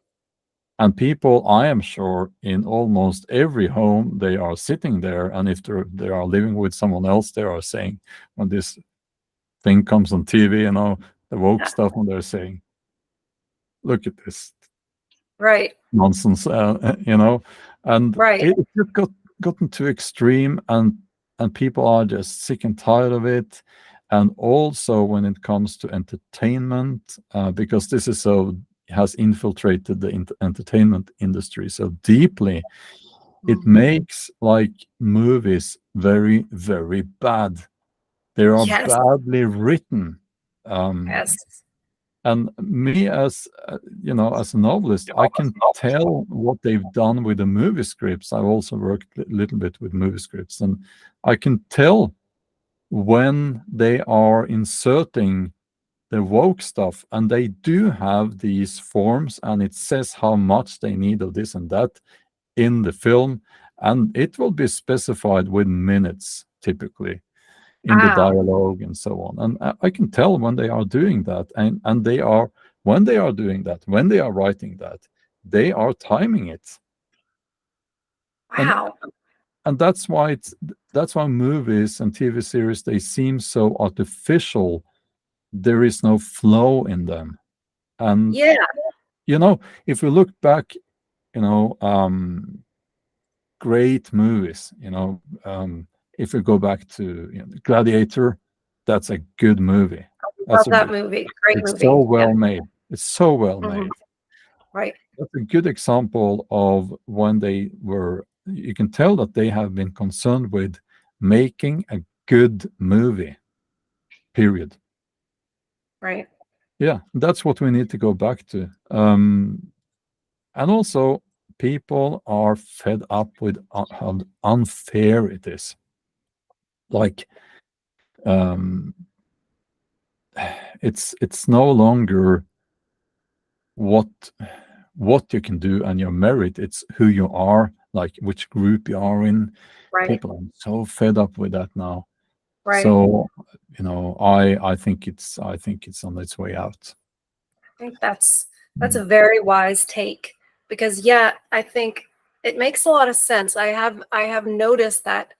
and people, I am sure, in almost every home, they are sitting there, and if they are living with someone else, they are saying, when this thing comes on TV, the woke Yeah. stuff, and they're saying, "Look at this Right. nonsense," and Right. it just gotten too extreme, and people are just sick and tired of it. And also, when it comes to entertainment, because this is so has infiltrated the entertainment industry so deeply, it Mm. makes like movies very, very bad. They are Yes. badly written. Um, Yes. and me as as a novelist, I can tell what they've done with the movie scripts. I've also worked a little bit with movie scripts, and I can tell when they are inserting the woke stuff, and they do have these forms, and it says how much they need of this and that in the film, and it will be specified with minutes typically in the Wow. dialogue and so on. And I can tell when they are doing that, and they are when they are doing that, when they are writing that, they are timing it, and Wow. that's why movies and TV series, they seem so artificial. There is no flow in them, and Yeah. if we look back, you know, great movies, if we go back to Gladiator, that's a good movie. Love That's a that movie. Great It's so movie. Yeah. well made. It's so well Hmm. made. Right. That's a good example of when you can tell that they have been concerned with making a good movie, period. Right. Yeah, that's what we need to go back to. And also, people are fed up with how unfair it is. Like, um, it's no longer what you can do and your merit. It's who you are, like which group you are in. Right. People are so fed up with that now. Right. So I think it's on its way out. think that's a very wise take, because yeah, I think it makes a lot of sense. I have noticed that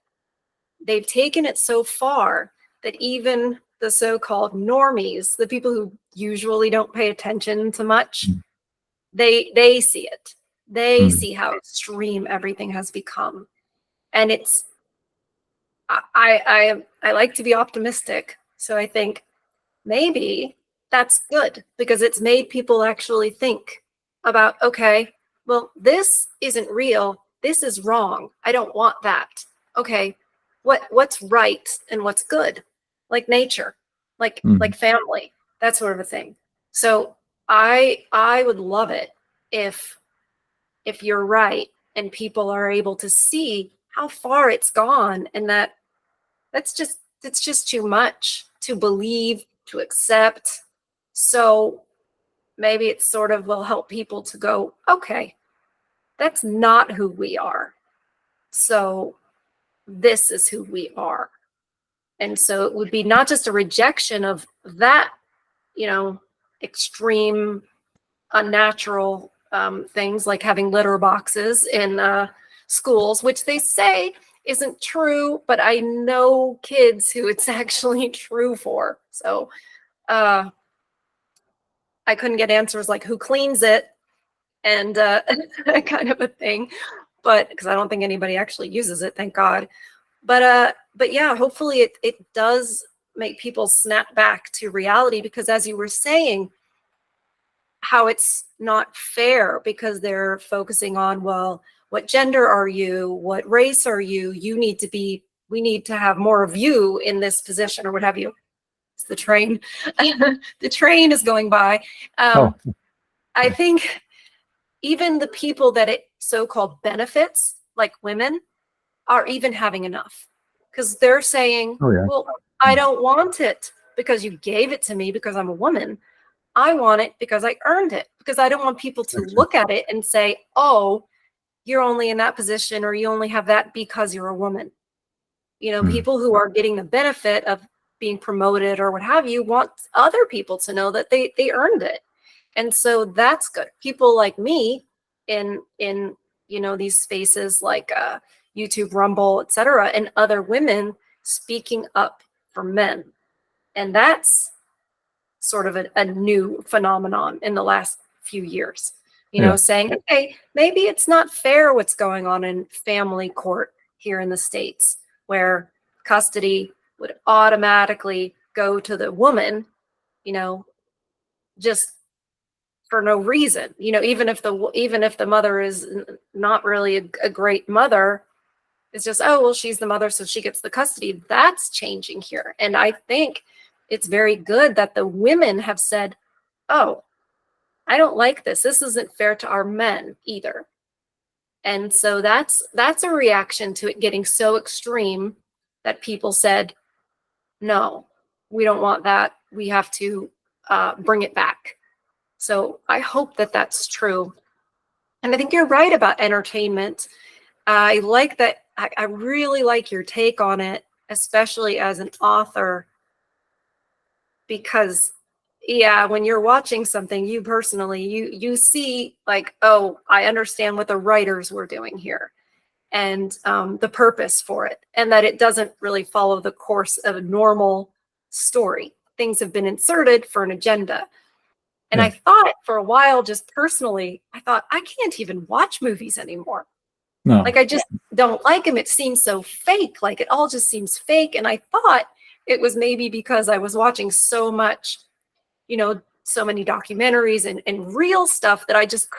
they've taken it so far that even the so-called normies, the people who usually don't pay attention to much, they see it. They see how extreme everything has become. And it's I like to be optimistic. So I think maybe that's good, because it's made people actually think about, okay, well, this isn't real. This is wrong. I don't want that. Okay, what's right and what's good? Like nature, like family, that sort of a thing. So I would love it if you're right and people are able to see how far it's gone, and that it's just too much to believe, to accept. So maybe it sort of will help people to go, okay, that's not who we are. So this is who we are. And so it would be not just a rejection of that, extreme, unnatural things like having litter boxes in schools, which they say isn't true, but I know kids who it's actually true for. So I couldn't get answers like who cleans it and kind of a thing, but because I don't think anybody actually uses it, thank God. But yeah, hopefully it does make people snap back to reality, because as you were saying, how it's not fair because they're focusing on, well, what gender are you? What race are you? We need to have more of you in this position, or what have you. It's the train. The train is going by. I think even the people that it so-called benefits, like women, are even having enough, because they're saying, well, I don't want it because you gave it to me because I'm a woman. I want it because I earned it, because I don't want people to look at it and say, oh, you're only in that position, or you only have that because you're a woman. People who are getting the benefit of being promoted or what have you want other people to know that they earned it. And so that's good. People like me in these spaces like YouTube, Rumble, etc., and other women speaking up for men. And that's sort of a new phenomenon in the last few years, saying, okay, maybe it's not fair what's going on in family court here in the States, where custody would automatically go to the woman, just for no reason, even if the mother is not really a great mother. It's just, oh, well, she's the mother, so she gets the custody. That's changing here. And I think it's very good that the women have said, oh, I don't like this. This isn't fair to our men either. And so that's a reaction to it getting so extreme that people said, no, we don't want that. We have to bring it back. So I hope that that's true. And I think you're right about entertainment. I like that. I really like your take on it, especially as an author, because yeah, when you're watching something, you personally, you see like, oh, I understand what the writers were doing here, and the purpose for it, and that it doesn't really follow the course of a normal story. Things have been inserted for an agenda. And I thought for a while, just personally, I thought I can't even watch movies anymore. No. Like I just don't like them. It seems so fake. Like it all just seems fake. And I thought it was maybe because I was watching so much, so many documentaries and real stuff that I just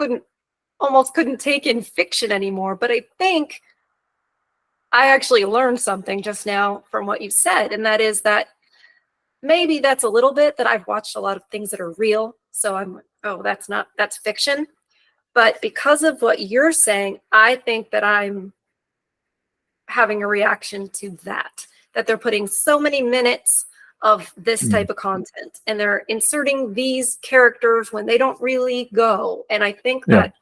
almost couldn't take in fiction anymore. But I think I actually learned something just now from what you said. And that is that maybe that's a little bit that I've watched a lot of things that are real. So I'm like, oh, that's fiction. But because of what you're saying, I think that I'm having a reaction to that they're putting so many minutes of this type of content, and they're inserting these characters when they don't really go. And I think that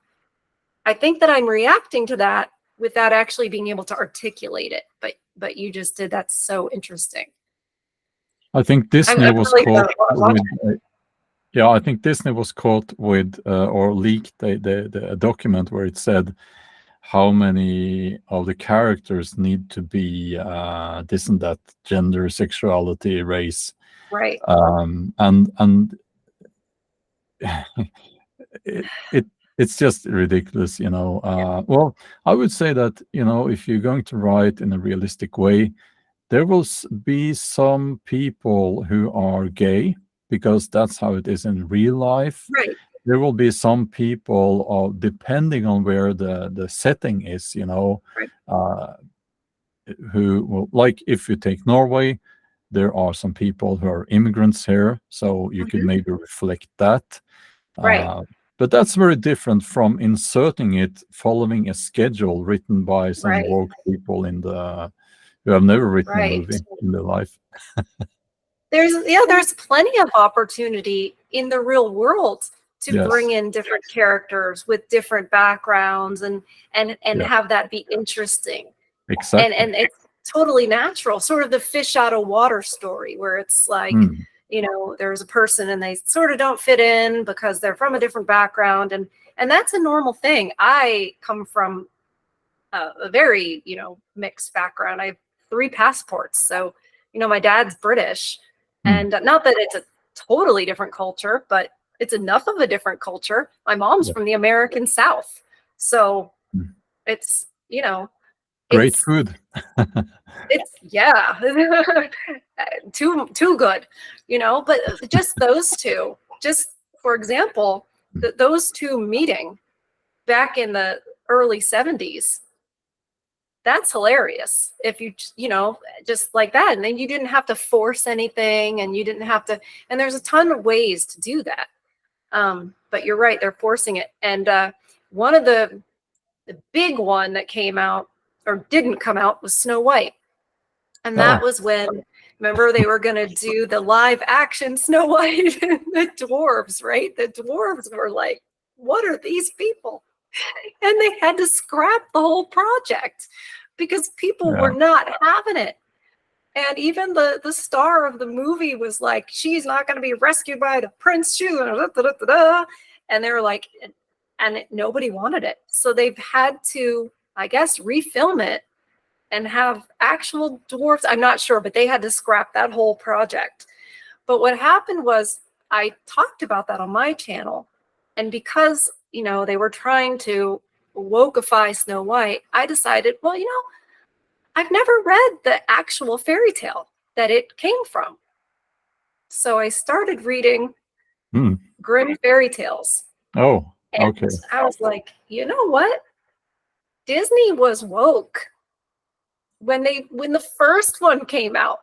I'm reacting to that without actually being able to articulate it. But you just did. That's so interesting. I think Disney was really caught with Yeah, I think Disney was caught with or leaked the document where it said how many of the characters need to be this and that gender, sexuality, race, Right. and it's just ridiculous, you know. Yeah. Well, I would say that, you know, if you're going to write in a realistic way, there will be some people who are gay because that's how it is in real life. Right. There will be some people, depending on where the setting is, you know, Right. uh, who will, like if you take Norway, there are some people who are immigrants here, so you could Mhm. maybe reflect that. Right. Uh, but that's very different from inserting it following a schedule written by some Right. woke people who have never written a Right. movie in their life. There's plenty of opportunity in the real world to bring Yes. in different characters with different backgrounds and Yeah. have that be interesting. Exactly. And it's totally natural, sort of the fish out of water story, where it's like, Mm. there's a person and they sort of don't fit in because they're from a different background, and that's a normal thing. I come from a very, mixed background. I have 3 passports. So, my dad's British, Mm. and not that it's a totally different culture, but it's enough of a different culture. My mom's Yeah. from the American South. So Mm. it's, Great it's, food. it's, yeah, too good, but just those two, just for example, those two meeting back in the early 70s, that's hilarious if just like that, and then you didn't have to force anything, and you didn't have to, and there's a ton of ways to do that, but you're right, they're forcing it. And one of the big one that came out or didn't come out was Snow White, and that Oh, was when, remember, they were going to do the live action Snow White, and the dwarves, right? The dwarves were like, what are these people? And they had to scrap the whole project because people yeah. were not having it. And even the star of the movie was like, she's not going to be rescued by the prince. And they were like, and nobody wanted it. So they've had to, I guess, refilm it and have actual dwarfs. I'm not sure, but they had to scrap that whole project. But what happened was, I talked about that on my channel. And because, they were trying to wokeify Snow White, I decided, well, I've never read the actual fairy tale that it came from. So I started reading Mm. Grimm fairy tales. Oh, And okay. I was like, you know what? Disney was woke when the first one came out.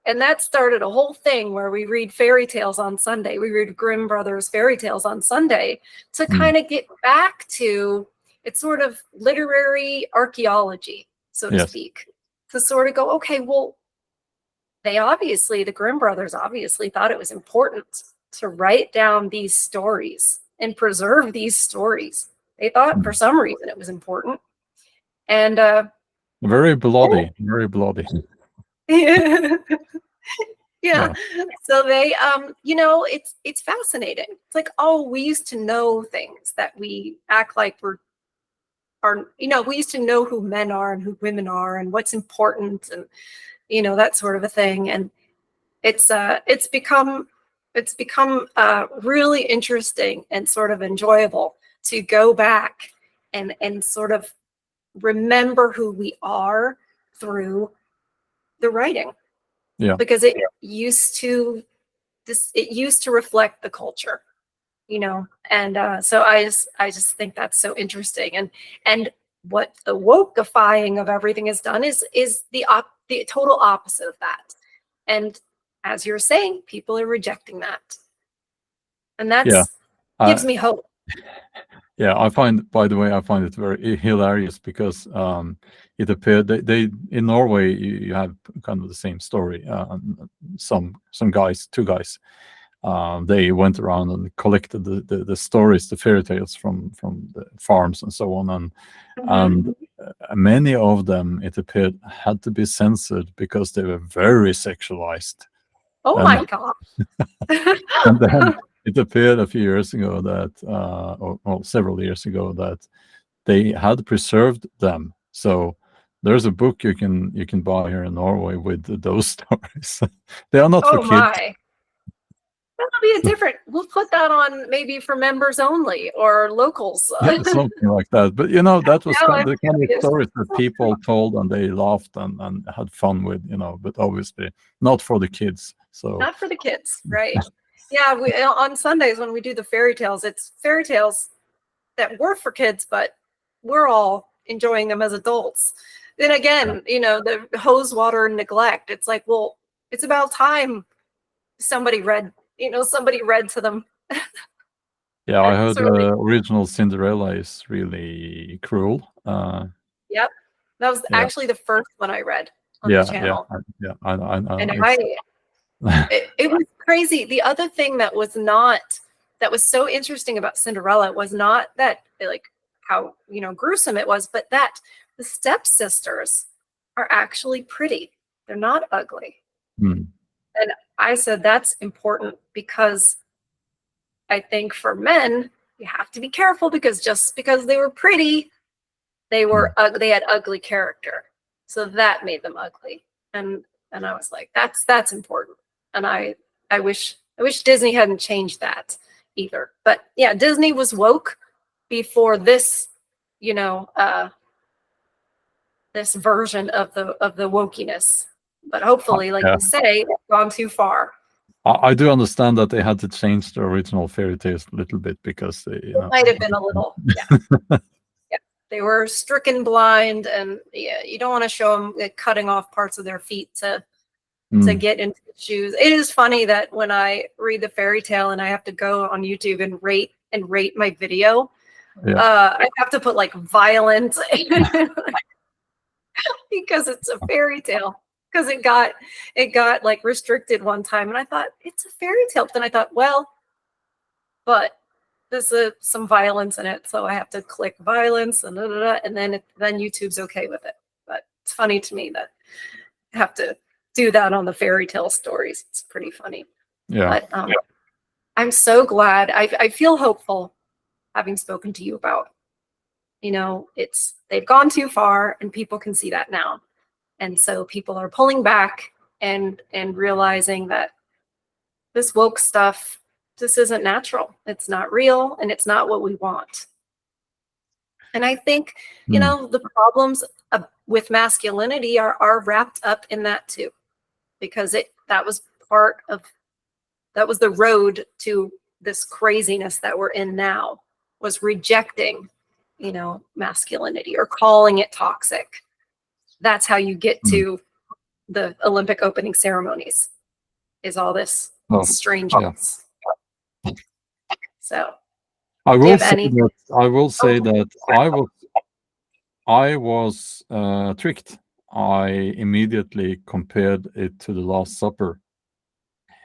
And that started a whole thing where we read fairy tales on Sunday. We read Grimm Brothers fairy tales on Sunday to Mm. kind of get back to, it's sort of literary archaeology, so to Yes. speak, to sort of go, okay, well, the Grimm brothers obviously thought it was important to write down these stories and preserve these stories. They thought for Mm. some reason it was important. And Very oh, bloody. Very bloody. yeah. Yeah. So they it's fascinating. It's like, oh, we used to know things that we act like we used to know who men are and who women are and what's important, and that sort of a thing. And it's become really interesting and sort of enjoyable to go back and sort of remember who we are through the writing, Yeah. because it used to reflect the culture, and so I just think that's so interesting. And what the wokeifying of everything has done is the total opposite of that. And as you're saying, people are rejecting that, and Yeah. that's gives I me hope. Yeah, I find, by the way, I find it very hilarious because it appeared they in Norway you have kind of the same story. Some guys, 2 guys, they went around and collected the stories, the fairy tales from the farms and so on, Mhm. and many of them, it appeared, had to be censored because they were very sexualized. Oh And my god. and then it appeared a few years ago that, or several years ago, that they had preserved them. So there's a book you can buy here in Norway with those stories. They are not for Oh kids. my. That'll be a different. We'll put that on maybe for members only or locals. Yeah, something like that. But that was Now I'm the kind of curious. stories that people told and they laughed and had fun with, but obviously not for the kids. So Not for the kids, right? Yeah, we on Sundays when we do the fairy tales, it's fairy tales that were for kids, but we're all enjoying them as adults. Then again, the hose water and neglect. It's like, well, it's about time somebody read to them. yeah, I heard It's the really, original Cinderella is really cruel. yep. That was Yeah, actually the first one I read on the yeah, yeah, channel. yeah. I And it's it was crazy. The other thing that was so interesting about Cinderella was not that like how gruesome it was, but that the stepsisters are actually pretty. They're not ugly. Hmm. And I said that's important because I think for men you have to be careful because just because they were pretty, they had ugly character. So that made them ugly. And I was like, that's important. And I wish Disney hadn't changed that either. But yeah, Disney was woke before this, this version of the wokeness. But hopefully, like Yeah. you say, it's gone too far. I do understand that they had to change the original fairy tales a little bit because It might have been a little, yeah. Yeah. They were stricken blind, and yeah, you don't want to show them cutting off parts of their feet to get into the shoes. It is funny that when I read the fairy tale and I have to go on YouTube and rate my video, I have to put like violent because it's a fairy tale. Because it got like restricted one time, and I thought it's a fairy tale. But then I thought, well, but there's some violence in it, so I have to click violence and and then YouTube's okay with it. But it's funny to me that I have to do that on the fairy tale stories. It's pretty funny. Yeah. But I'm so glad. I feel hopeful having spoken to you about, they've gone too far and people can see that now. And so people are pulling back and realizing that this woke stuff, this isn't natural. It's not real and it's not what we want. And I think, the problems with masculinity are wrapped up in that too, because that was the road to this craziness that we're in now, was rejecting, masculinity or calling it toxic. That's how you get to the Olympic opening ceremonies, is all this strangeness. So I do you will have say any? that I was tricked. I immediately compared it to the Last Supper.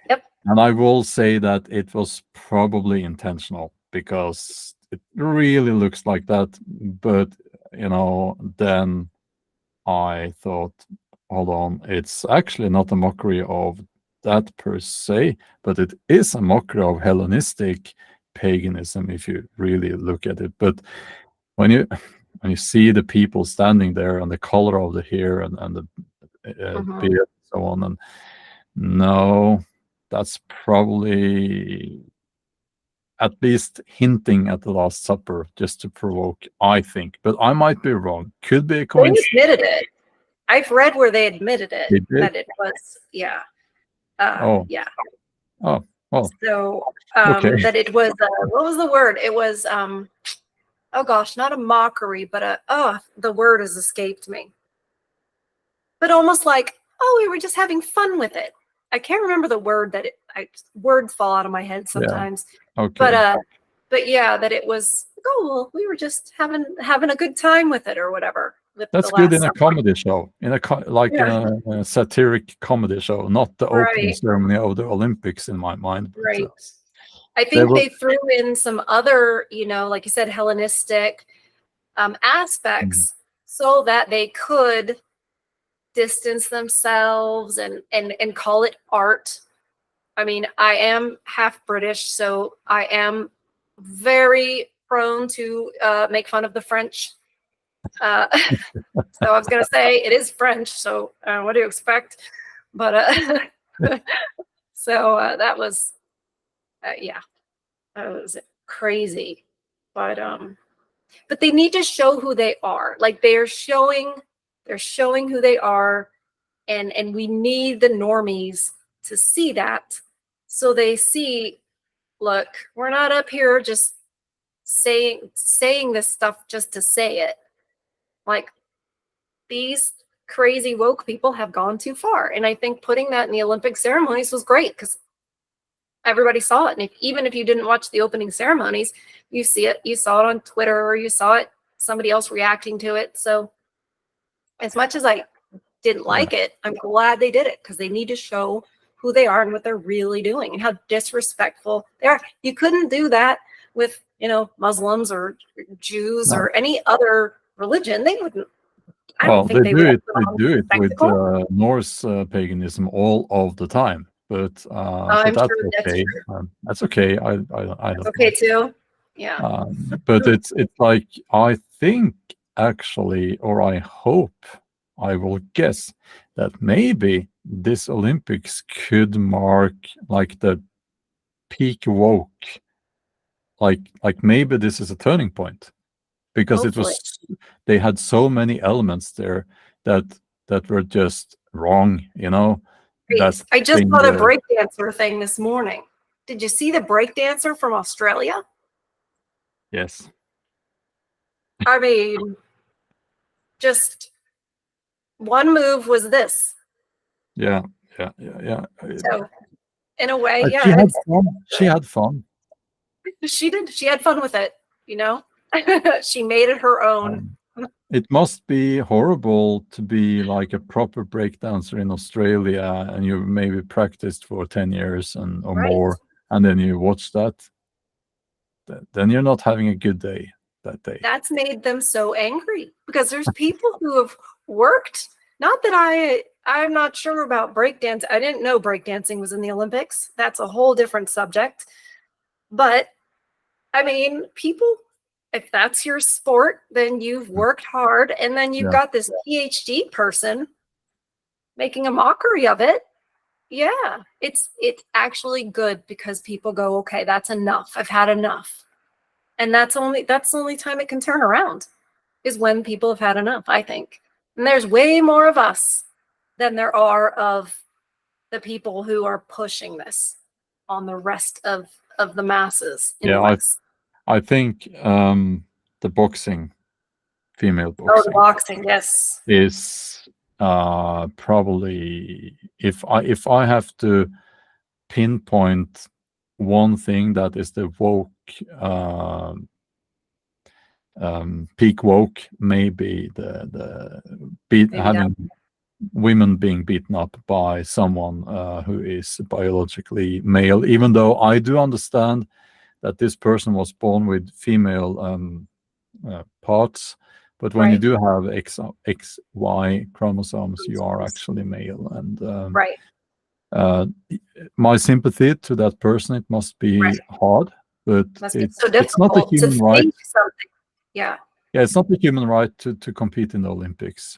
Yep. And I will say that it was probably intentional because it really looks like that. But, then I thought, hold on, it's actually not a mockery of that per se, but it is a mockery of Hellenistic paganism if you really look at it. But when you see the people standing there and the color of the hair and the beard and so on, and no, that's probably at least hinting at the Last Supper just to provoke, I think. But I might be wrong. Could be a They coincidence. admitted it. I've read where they admitted it, They did? that it was, yeah. Oh. Yeah. Oh, well, So okay. that it was, what was the word? It was, oh gosh, not a mockery, but the word has escaped me. But almost like, oh, we were just having fun with it. I can't remember the word words fall out of my head sometimes. Okay. But yeah, that it was, oh, well, we were just having a good time with it or whatever. That's good in a comedy show, in a satiric comedy show, not the opening ceremony of the Olympics in my mind. But, right. I think they threw in some other, like you said, Hellenistic aspects so that they could distance themselves and call it art. I mean, I am half British, so I am very prone to make fun of the French. Uh, so I was going to say it is French, so what do you expect? But so that was, yeah, that was crazy. But they need to show who they are. Like they're showing who they are, and we need the normies to see that, so they see, look, we're not up here just saying this stuff just to say it. Like these crazy woke people have gone too far, and I think putting that in the Olympic ceremonies was great because everybody saw it. And even if you didn't watch the opening ceremonies, you saw it on Twitter, or you saw it, somebody else reacting to it. So as much as I didn't like it, I'm glad they did it, because they need to show who they are and what they're really doing and how disrespectful they are. You couldn't do that with, Muslims or Jews No. or any other religion. They wouldn't. I don't Well, think they they would do have it with Norse paganism all of the time, but I'm that's sure that's okay. true. That's okay. I That's don't okay mind. too. Yeah. But it's like, I think actually, or I hope, I will guess that maybe this Olympics could mark like the peak woke. Like maybe this is a turning point, because Hopefully. they had so many elements there that were just wrong, that I just thing saw the where, breakdancer thing this morning. Did you see the breakdancer from Australia? yes, I mean, just one move was this. yeah. So in a way, She yeah, had fun. She had fun. she did. She had fun with it, you know? She made it her own. It must be horrible to be like a proper breakdancer in Australia, and you maybe practiced for 10 years or Right. more, and then you watch that. Then you're not having a good day that day. That's made them so angry, because there's people who have worked. Not that I'm not sure about breakdance. I didn't know breakdancing was in the Olympics. That's a whole different subject. But I mean, people, if that's your sport, then you've worked hard, and then you've Yeah. got this PhD person making a mockery of it. Yeah, it's actually good, because people go, okay, that's enough. I've had enough. And that's the only time it can turn around, is when people have had enough, I think. And there's way more of us than there are of the people who are pushing this on the rest of the masses in the Yeah, West. I think the female Oh, the boxing boxing, yes. is probably, if I have to pinpoint one thing that is the woke, peak woke, maybe the Maybe having women being beaten up by someone who is biologically male, even though I do understand that this person was born with female parts. But when you right, do have XY chromosomes, you are actually male. And right, uh, my sympathy to that person. It must be right. hard, but Must be so it's not a difficult to human right. think something. Yeah, Yeah, it's not a human right to compete in the Olympics.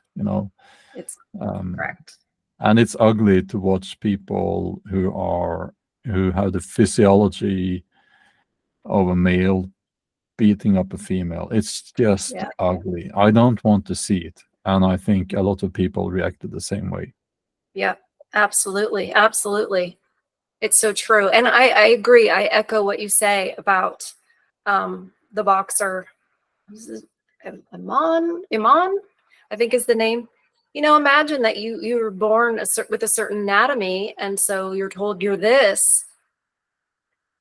it's Um, correct. and it's ugly to watch people who have the physiology of a male beating up a female. It's just Yeah, ugly. I don't want to see it. And I think a lot of people reacted the same way. yeah, absolutely, absolutely. It's so true. And I agree. I echo what you say about the boxer. Iman, I think is the name. Imagine that you were born with a certain anatomy, and so you're told you're this.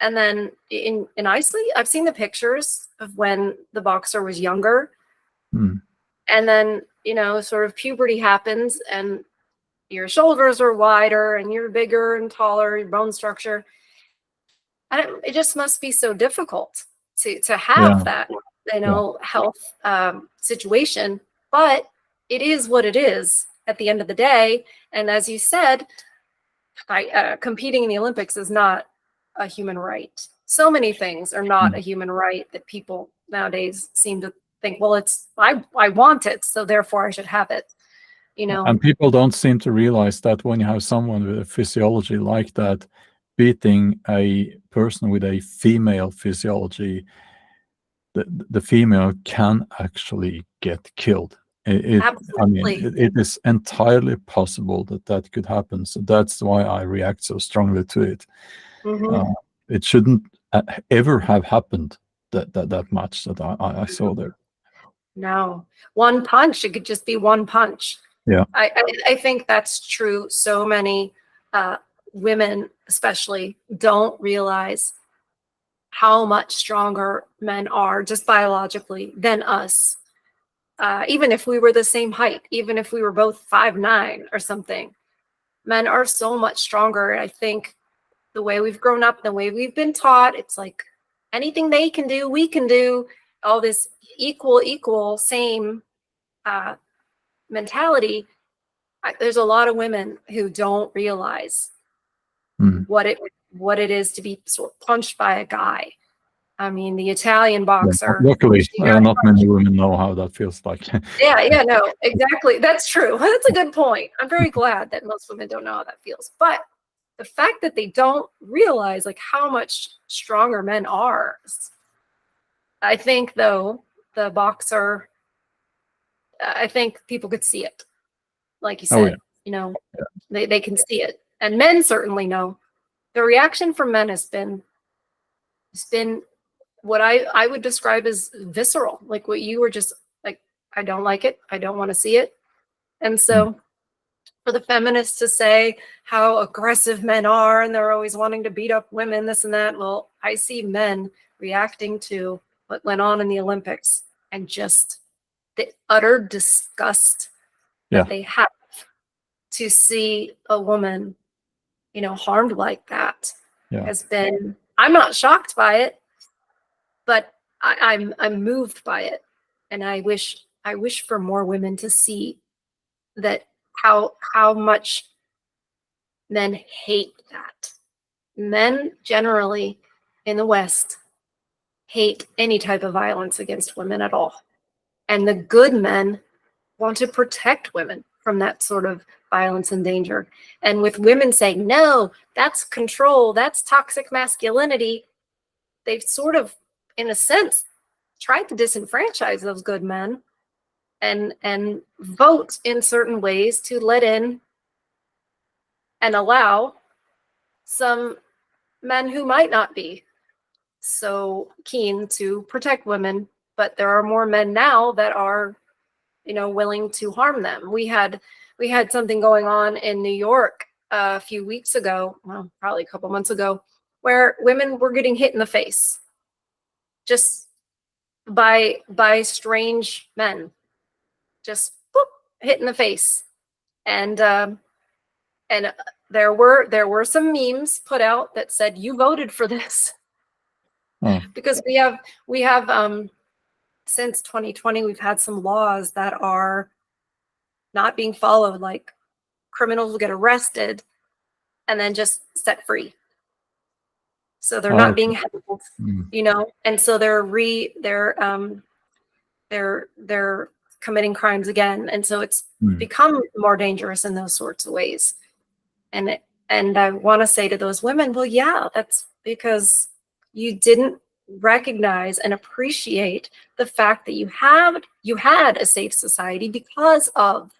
And then in Iceland, I've seen the pictures of when the boxer was younger, Hmm. and then sort of puberty happens, and your shoulders are wider, and you're bigger and taller, your bone structure. It just must be so difficult to have Yeah, that, yeah, health situation. But it is what it is at the end of the day. And as you said, competing in the Olympics is not a human right. So many things are not a human right that people nowadays seem to think, well, it's I want it, so therefore I should have it. You know, And people don't seem to realize that when you have someone with a physiology like that beating a person with a female physiology, the female can actually get killed. I mean, absolutely. it is entirely possible that that could happen. So that's why I react so strongly to it. Mhm. It shouldn't ever have happened that much that I saw there. No, one punch. It could just be one punch. Yeah. I think that's true. So many women, especially, don't realize how much stronger men are just biologically than us. Even if we were the same height, even if we were both 5'9" or something, men are so much stronger. I think the way we've grown up, the way we've been taught, it's like anything they can do, we can do. All this equal, same mentality. There's a lot of women who don't realize what it is to be sort of punched by a guy. I mean, the Italian Yeah. boxer. Luckily, She got not punched. many women know how that feels like. Yeah, no, exactly. That's true. That's a good point. I'm very glad that most women don't know how that feels. But the fact that they don't realize like how much stronger men are. I think though, the boxer, I think people could see it. Like you Oh yeah. said, they can see it. And men certainly know. The reaction from men has been what I would describe as visceral, like what you were just like, I don't like it. I don't want to see it. And so for the feminists to say how aggressive men are and they're always wanting to beat up women, this and that, well, I see men reacting to what went on in the Olympics and just the utter disgust that they have to see a woman, harmed like that has been, I'm not shocked by it, but I'm moved by it. And I wish for more women to see that how much men hate that. Men generally in the West hate any type of violence against women at all. And the good men want to protect women from that sort of violence and danger. And with women saying, no, that's control, that's toxic masculinity, they've sort of, in a sense, tried to disenfranchise those good men and vote in certain ways to let in and allow some men who might not be so keen to protect women, but there are more men now that are, willing to harm them. We had something going on in New York a few weeks ago, well, probably a couple months ago, where women were getting hit in the face just by strange men, just boop, hit in the face. And there were some memes put out that said, you voted for this. Because we have since 2020 we've had some laws that are not being followed, like criminals will get arrested and then just set free, so they're not being held, and so they're committing crimes again, and so it's become more dangerous in those sorts of ways. And I want to say to those women, well, yeah, that's because you didn't recognize and appreciate the fact that you had a safe society because of,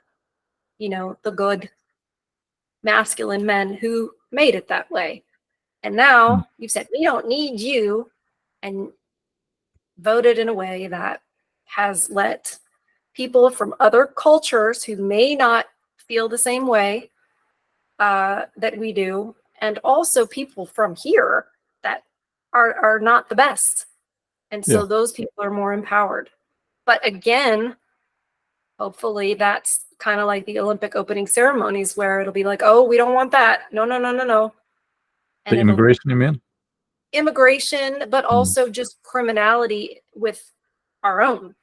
the good masculine men who made it that way. And now you've said, we don't need you, and voted in a way that has let people from other cultures who may not feel the same way that we do, and also people from here that are not the best. And so those people are more empowered. But again, hopefully that's kind of like the Olympic opening ceremonies where it'll be like, oh, we don't want that. No. And The immigration, you mean? Immigration, but also just criminality with our own.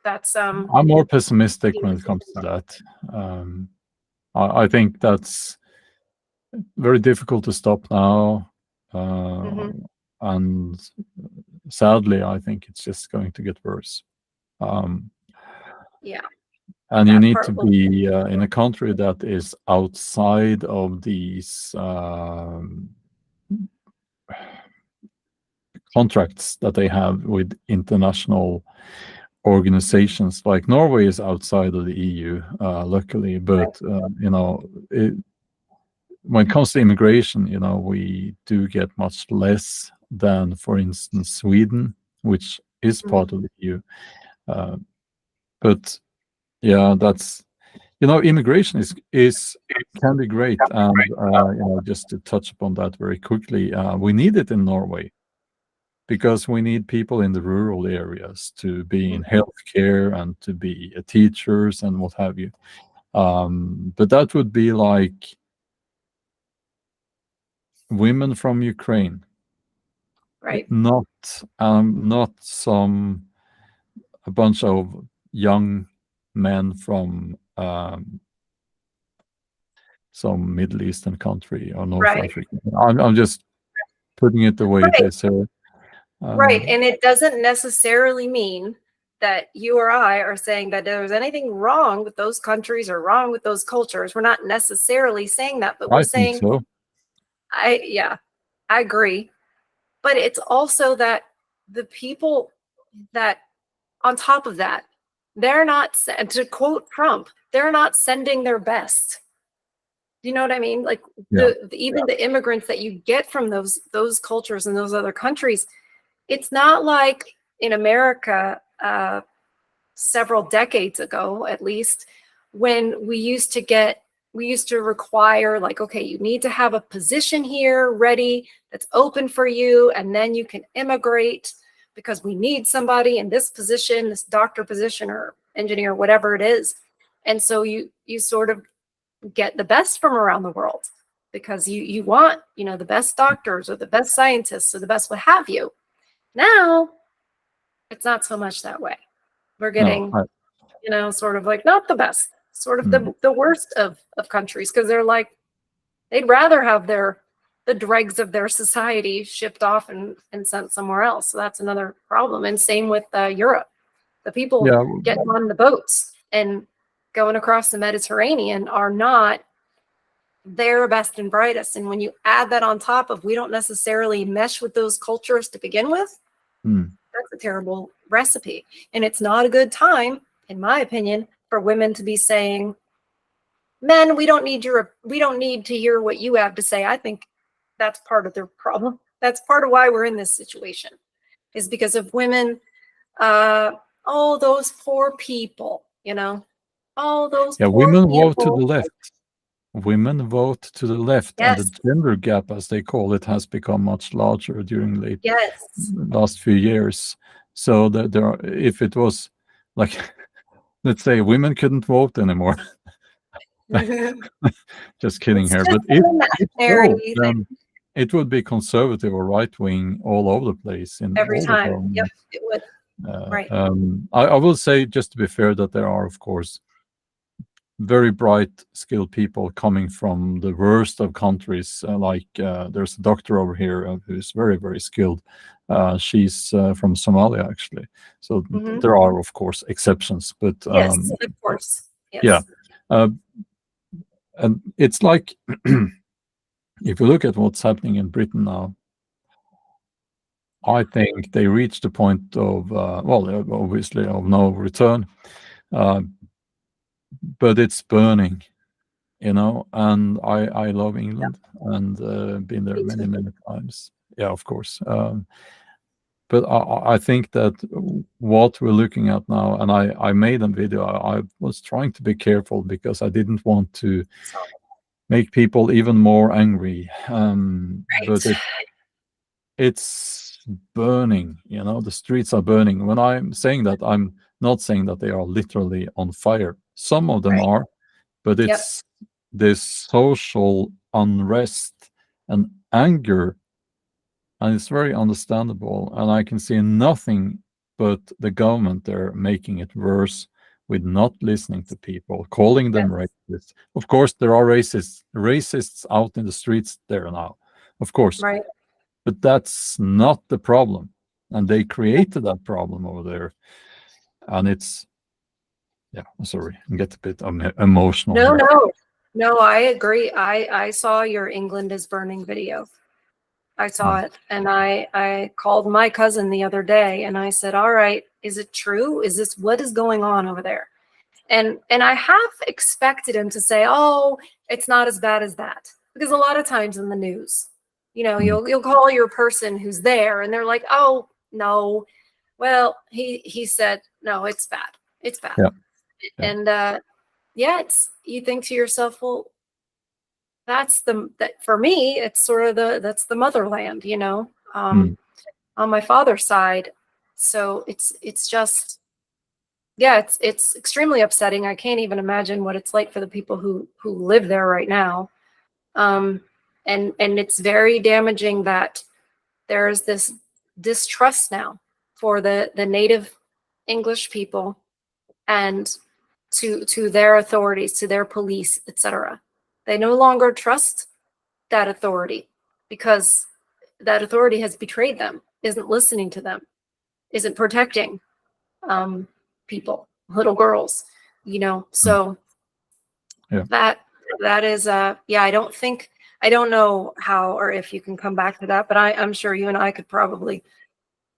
That's I'm more pessimistic when it comes to that. I think that's very difficult to stop now. And sadly, I think it's just going to get worse. Yeah. And you That need to part will. be in a country that is outside of these contracts that they have with international organizations. Like Norway is outside of the EU, luckily, but when it comes to immigration, we do get much less than, for instance, Sweden, which is part of the EU. But yeah, that's immigration is can be great, and just to touch upon that very quickly, we need it in Norway because we need people in the rural areas to be in healthcare and to be teachers and what have you. But that would be like women from Ukraine, Right. not some a bunch of young men from some Middle Eastern country or North Right. Africa. I'm just putting it the way it Right. is here. Right. And it doesn't necessarily mean that you or I are saying that there's anything wrong with those countries or wrong with those cultures. We're not necessarily saying that, but we're I think saying, so. I agree. But it's also that the people that, on top of that, they're not, to quote Trump, they're not sending their best. Do you know what I mean? Like even the immigrants that you get from those cultures and those other countries, it's not like in America several decades ago, at least, when we used to require, like, okay, you need to have a position here ready that's open for you, and then you can immigrate because we need somebody in this position, this doctor position or engineer, whatever it is. And so you sort of get the best from around the world because you want, the best doctors or the best scientists or the best what have you. Now, it's not so much that way. We're getting, sort of like not the best, sort of the worst of countries, because they're like, they'd rather have the dregs of their society shipped off and sent somewhere else. So that's another problem. And same with Europe. The people getting on the boats and going across the Mediterranean are not their best and brightest. And when you add that on top of, we don't necessarily mesh with those cultures to begin with, that's a terrible recipe. And it's not a good time, in my opinion, for women to be saying, men, we don't need to hear what you have to say. I think that's part of their problem. That's part of why we're in this situation, is because of women. Oh, those poor people, oh, those poor women people. vote to the left. Women vote to the left, and the gender gap, as they call it, has become much larger during last few years. So that if it was like, let's say, women couldn't vote anymore. Just kidding here. But if so, then it would be conservative or right wing all over the place in every all the time. governments. Yep, it would. Right. I will say, just to be fair, that there are, of course, very bright, skilled people coming from the worst of countries. There's a doctor over here who's very, very skilled. She's from Somalia, actually. So there are, of course, exceptions. But yes, of course. Yes. Yeah. And it's like, if you look at what's happening in Britain now, I think they reached the point of, obviously, of no return. But it's burning, and I love England and been there many, many times. Yeah, of course. But I think that what we're looking at now, and I made a video, I was trying to be careful because I didn't want to make people even more angry. But it's burning, the streets are burning. When I'm saying that, I'm not saying that they are literally on fire. Some of them are, but it's this social unrest and anger, and it's very understandable. And I can see nothing but the government there making it worse with not listening to people, calling them racist. Of course, there are racists out in the streets there now, of course, Right. but that's not the problem. And they created that problem over there. And it's, yeah, sorry, I get a bit emotional No, here. no, I agree. I saw your England is burning video. I saw it, and I called my cousin the other day, and I said, "All right, is it true? What is going on over there?" And I half expected him to say, "Oh, it's not as bad as that," because a lot of times in the news, you'll call your person who's there, and they're like, "Oh, no." Well, he said, "No, it's bad. It's bad." Yeah. And yeah, you think to yourself, well, that for me, it's sort of that's the motherland, on my father's side. So it's just, yeah, it's extremely upsetting. I can't even imagine what it's like for the people who live there right now. And it's very damaging that there's this distrust now for the native English people and to their authorities, to their police, etc. They no longer trust that authority because that authority has betrayed them, isn't listening to them, isn't protecting people, little girls, So Yeah. that is yeah, I don't know how or if you can come back to that, but I'm sure you and I could probably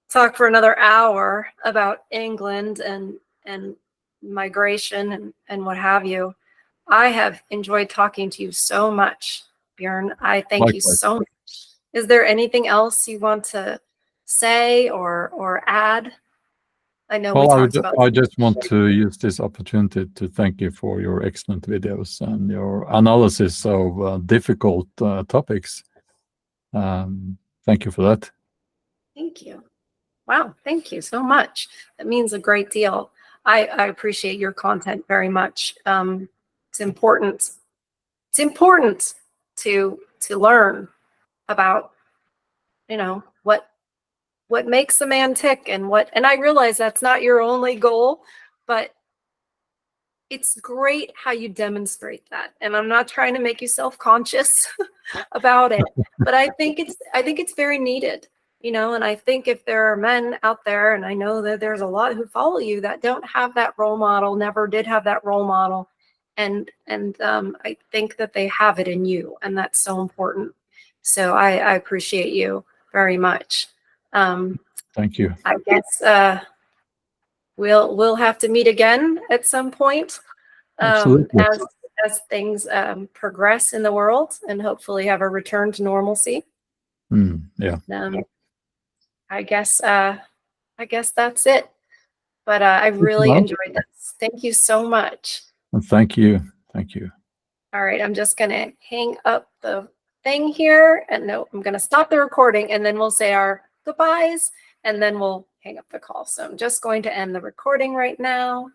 talk for another hour about England and migration and what have you. I have enjoyed talking to you so much, Bjorn. I thank you Likewise. so much. Is there anything else you want to say or add? I know we Well, talked about. I just want to use this opportunity to thank you for your excellent videos and your analysis of difficult topics. Thank you for that. Thank you. Wow, thank you so much. That means a great deal. I appreciate your content very much. It's important. It's important to learn about, what makes a man tick and I realize that's not your only goal, but it's great how you demonstrate that. And I'm not trying to make you self-conscious about it, but I think it's very needed, and I think if there are men out there, and I know that there's a lot who follow you that don't have that role model, never did have that role model, and I think that they have it in you, and that's so important. So I appreciate you very much. Thank you. I guess we'll have to meet again at some point, Absolutely. as things progress in the world, and hopefully have a return to normalcy. Yeah. I guess that's it. But I really enjoyed this. Thank you so much. And thank you. Thank you. All right, I'm just gonna hang up the thing here, and no, I'm gonna stop the recording, and then we'll say our goodbyes, and then we'll hang up the call. So I'm just going to end the recording right now.